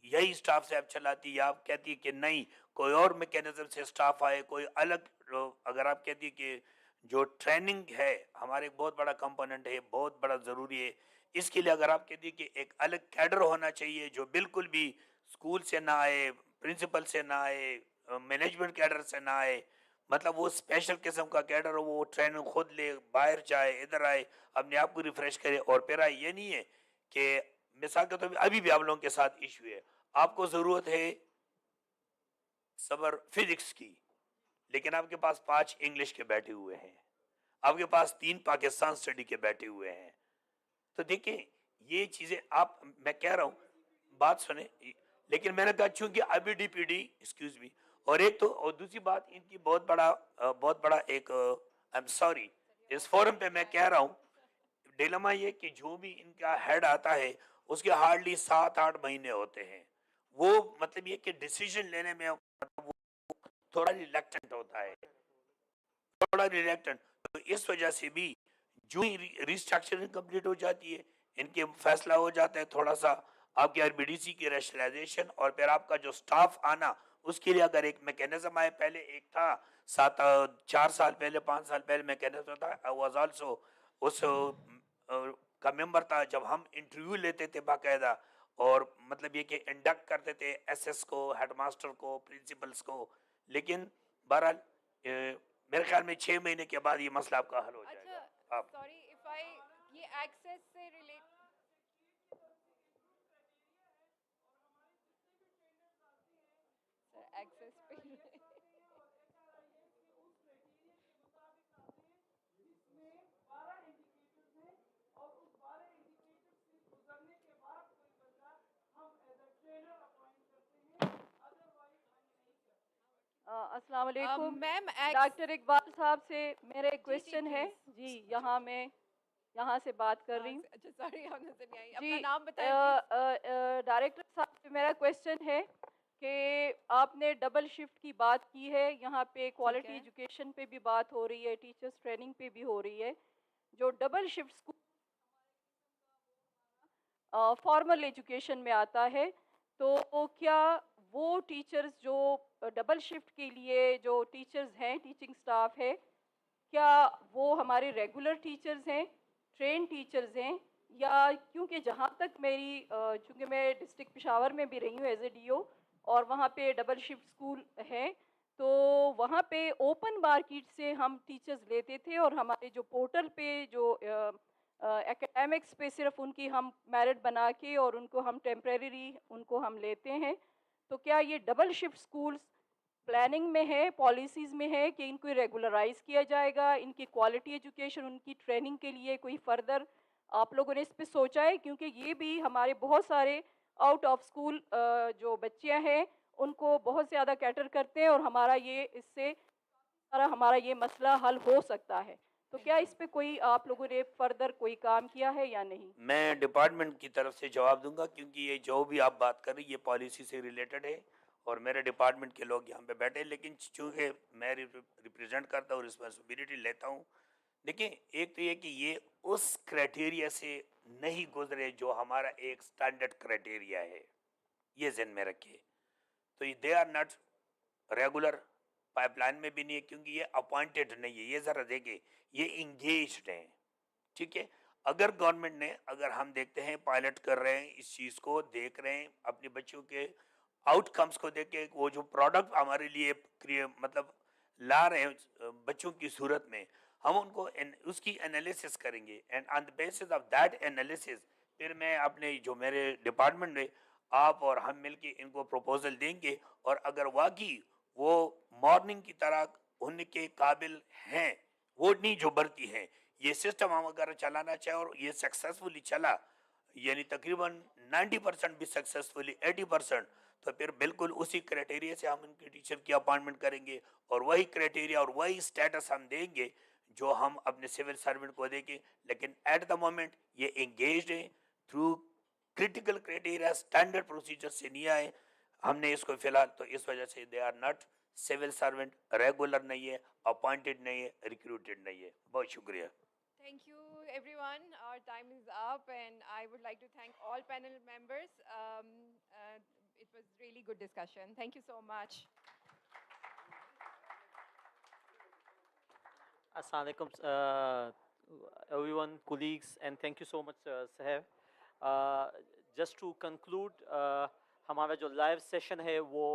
یہی اسٹاف سے آپ چلاتی, یا آپ کہتی کہ نہیں کوئی اور میکینزم سے اسٹاف آئے, کوئی الگ, اگر آپ کہتی کہ جو ٹریننگ ہے ہمارے ایک بہت بڑا کمپوننٹ ہے, بہت بڑا ضروری ہے, اس کے لیے اگر آپ کہتی کہ ایک الگ کیڈر ہونا چاہیے جو بالکل بھی اسکول سے نہ آئے, پرنسپل سے نہ آئے, مینجمنٹ کیڈر سے نہ آئے, مطلب وہ اسپیشل قسم کا کیڈر ہو, وہ ٹریننگ خود لے, باہر جائے, ادھر آئے, اپنے آپ کو ریفریش کرے. اور پھر یہ نہیں ہے کہ مثال کے طور پہ ابھی بھی آپ لوگوں کے ساتھ ایشو ہے, آپ کو ضرورت ہے صبر فزکس کی, لیکن آپ کے پاس 5 انگلش کے بیٹھے ہوئے ہیں, آپ کے پاس 3 پاکستان اسٹڈی کے بیٹھے ہوئے ہیں. تو دیکھیں یہ چیزیں آپ, میں کہہ رہا ہوں بات سنیں, لیکن میں نے کہا چونکہ ابھی DPD ایکسکیوز می, اور ایک تو, اور دوسری بات ان کی بہت بڑا ایک آئی ایم سوری اس فورم پہ میں کہہ رہا ہوں, ڈیلما یہ کہ جو بھی ان کا ہیڈ آتا ہے اس کے ہارڈلی 7-8 مہینے ہوتے ہیں, وہ مطلب یہ کہ ڈیسیجن لینے میں تھوڑا ریلیکٹنٹ ہوتا ہے. थोड़ा रिलेक्टेंट, तो इस वजह से भी जो ही रिस्ट्रक्चरिंग कंप्लीट हो जाती है, इनके फैसला हो जाता है थोड़ा सा आपके आरबीडीसी की रेशनलाइजेशन और फिर आपका जो स्टाफ आना, उसके लिए अगर एक मैकेनिज्म आए, पहले एक था 4 साल पहले 5 साल पहले मैकेनिज्म था, आई वाज आल्सो उस का मेंबर था, जब हम इंटरव्यू लेते थे बाकायदा और मतलब ये कि इंडक्ट करते थे एसएस को, हेडमास्टर को, प्रिंसिपल्स को, लेकिन बहरहाल मेरे ख्याल में 6 महीने के बाद ये मसला आपका हल हो जाएगा। आप सॉरी इफ आई ये एक्सेस से रिलेट सर एक्सेस पे अस्सलाम वालेकुम मैम डॉक्टर इकबाल साहब से मेरा एक क्वेश्चन है जी, यहाँ मैं यहाँ से बात कर रही हूँ। अच्छा सॉरी हम नजर नहीं आई, जी, अपना नाम बताएं। डायरेक्टर साहब से मेरा क्वेश्चन है कि आपने डबल शिफ्ट की बात की है, यहाँ पे क्वालिटी एजुकेशन पे भी बात हो रही है, टीचर्स ट्रेनिंग पे भी हो रही है। जो double shift school formal education में आता है, तो क्या वो टीचर्स जो डबल शिफ्ट के लिए जो टीचर्स हैं, टीचिंग स्टाफ है, क्या वो हमारे रेगुलर टीचर्स हैं, ट्रेन टीचर्स हैं, या क्योंकि जहाँ तक मेरी चूँकि मैं डिस्ट्रिक्ट पेशावर में भी रही हूँ एज ए डीओ और वहाँ पे डबल शिफ्ट स्कूल है, तो वहाँ पे ओपन मार्केट से हम टीचर्स लेते थे और हमारे जो पोर्टल पे जो एकेडमिक्स पे सिर्फ उनकी हम मेरिट बना के और उनको हम टेम्परेरी उनको हम लेते हैं। तो क्या ये डबल शिफ्ट स्कूल्स प्लानिंग में है, पॉलिसीज़ में है कि इनको रेगुलराइज किया जाएगा, इनकी क्वालिटी एजुकेशन, उनकी ट्रेनिंग के लिए कोई फर्दर आप लोगों ने इस पे सोचा है? क्योंकि ये भी हमारे बहुत सारे आउट ऑफ स्कूल जो बच्चियां हैं उनको बहुत ज़्यादा कैटर करते हैं और हमारा ये इससे हमारा ये मसला हल हो सकता है। तो क्या इस पे कोई आप लोगों ने फर्दर कोई काम किया है या नहीं? मैं डिपार्टमेंट की तरफ से जवाब दूंगा, क्योंकि ये जो भी आप बात कर रही ये पॉलिसी से रिलेटेड है और मेरे डिपार्टमेंट के लोग यहाँ पे बैठे, लेकिन चूँकि मैं रिप्रेजेंट करता हूँ, रिस्पॉन्सिबिलिटी लेता हूँ। देखिए, एक तो ये कि ये उस क्राइटेरिया से नहीं गुजरे जो हमारा एक स्टैंडर्ड क्राइटेरिया है, ये ज़हन में रखिए। तो they are not regular, pipeline में भी नहीं है, क्योंकि ये अपॉइंटेड नहीं है। ये ज़रा देखिए, ये इंगेज्ड हैं, ठीक है। अगर गवर्नमेंट ने, अगर हम देखते हैं पायलट कर रहे हैं, इस चीज़ को देख रहे हैं, अपने बच्चों के आउटकम्स को देख के वो जो प्रोडक्ट हमारे लिए मतलब ला रहे हैं बच्चों की सूरत में, हम उनको उसकी एनालिसिस करेंगे and on the basis of that analysis फिर मैं अपने जो मेरे डिपार्टमेंट में आप और हम मिलके इनको प्रपोजल देंगे, और अगर वाकई वो मॉर्निंग की तरह उनके काबिल हैं, वो नहीं जो बढ़ती हैं, ये सिस्टम हम अगर चलाना चाहें और ये सक्सेसफुली चला, यानी तकरीबन 90% भी सक्सेसफुली 80%, तो फिर बिल्कुल उसी क्राइटेरिया से हम उनके टीचर की अपॉइंटमेंट करेंगे और वही क्राइटेरिया और वही स्टेटस हम देंगे जो हम अपने सिविल सर्वेंट को देंगे। लेकिन एट द मोमेंट ये एंगेज्ड हैं through critical criteria, standard procedure से नहीं आए हमने इसको फिलहाल, तो इस वजह से they are not civil servant, regular नहीं है, अपॉइंटेड नहीं है, रिक्रूटेड नहीं है। बहुत शुक्रिया। Thank you, everyone. Our time is up, and I would like to thank all panel members. It was really good discussion. Thank you so much. Assalamu alaikum, everyone, colleagues, and thank you so much, Saheb. Just to conclude, हमारा जो live session है वो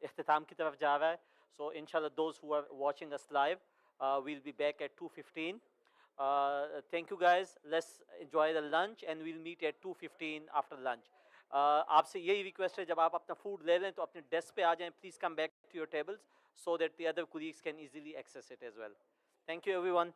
इख्तिताम की तरफ जा रहा है. So inshallah, those who are watching us live, we'll be back at 2:15. Thank you guys. Let's enjoy the lunch and we'll meet at 2:15 after lunch. आपसे यही रिक्वेस्ट है, जब आप अपना फूड ले लें तो अपने डेस्क पे आ जाएं. Please come back to your tables so that the other colleagues can easily access it as well. Thank you, everyone.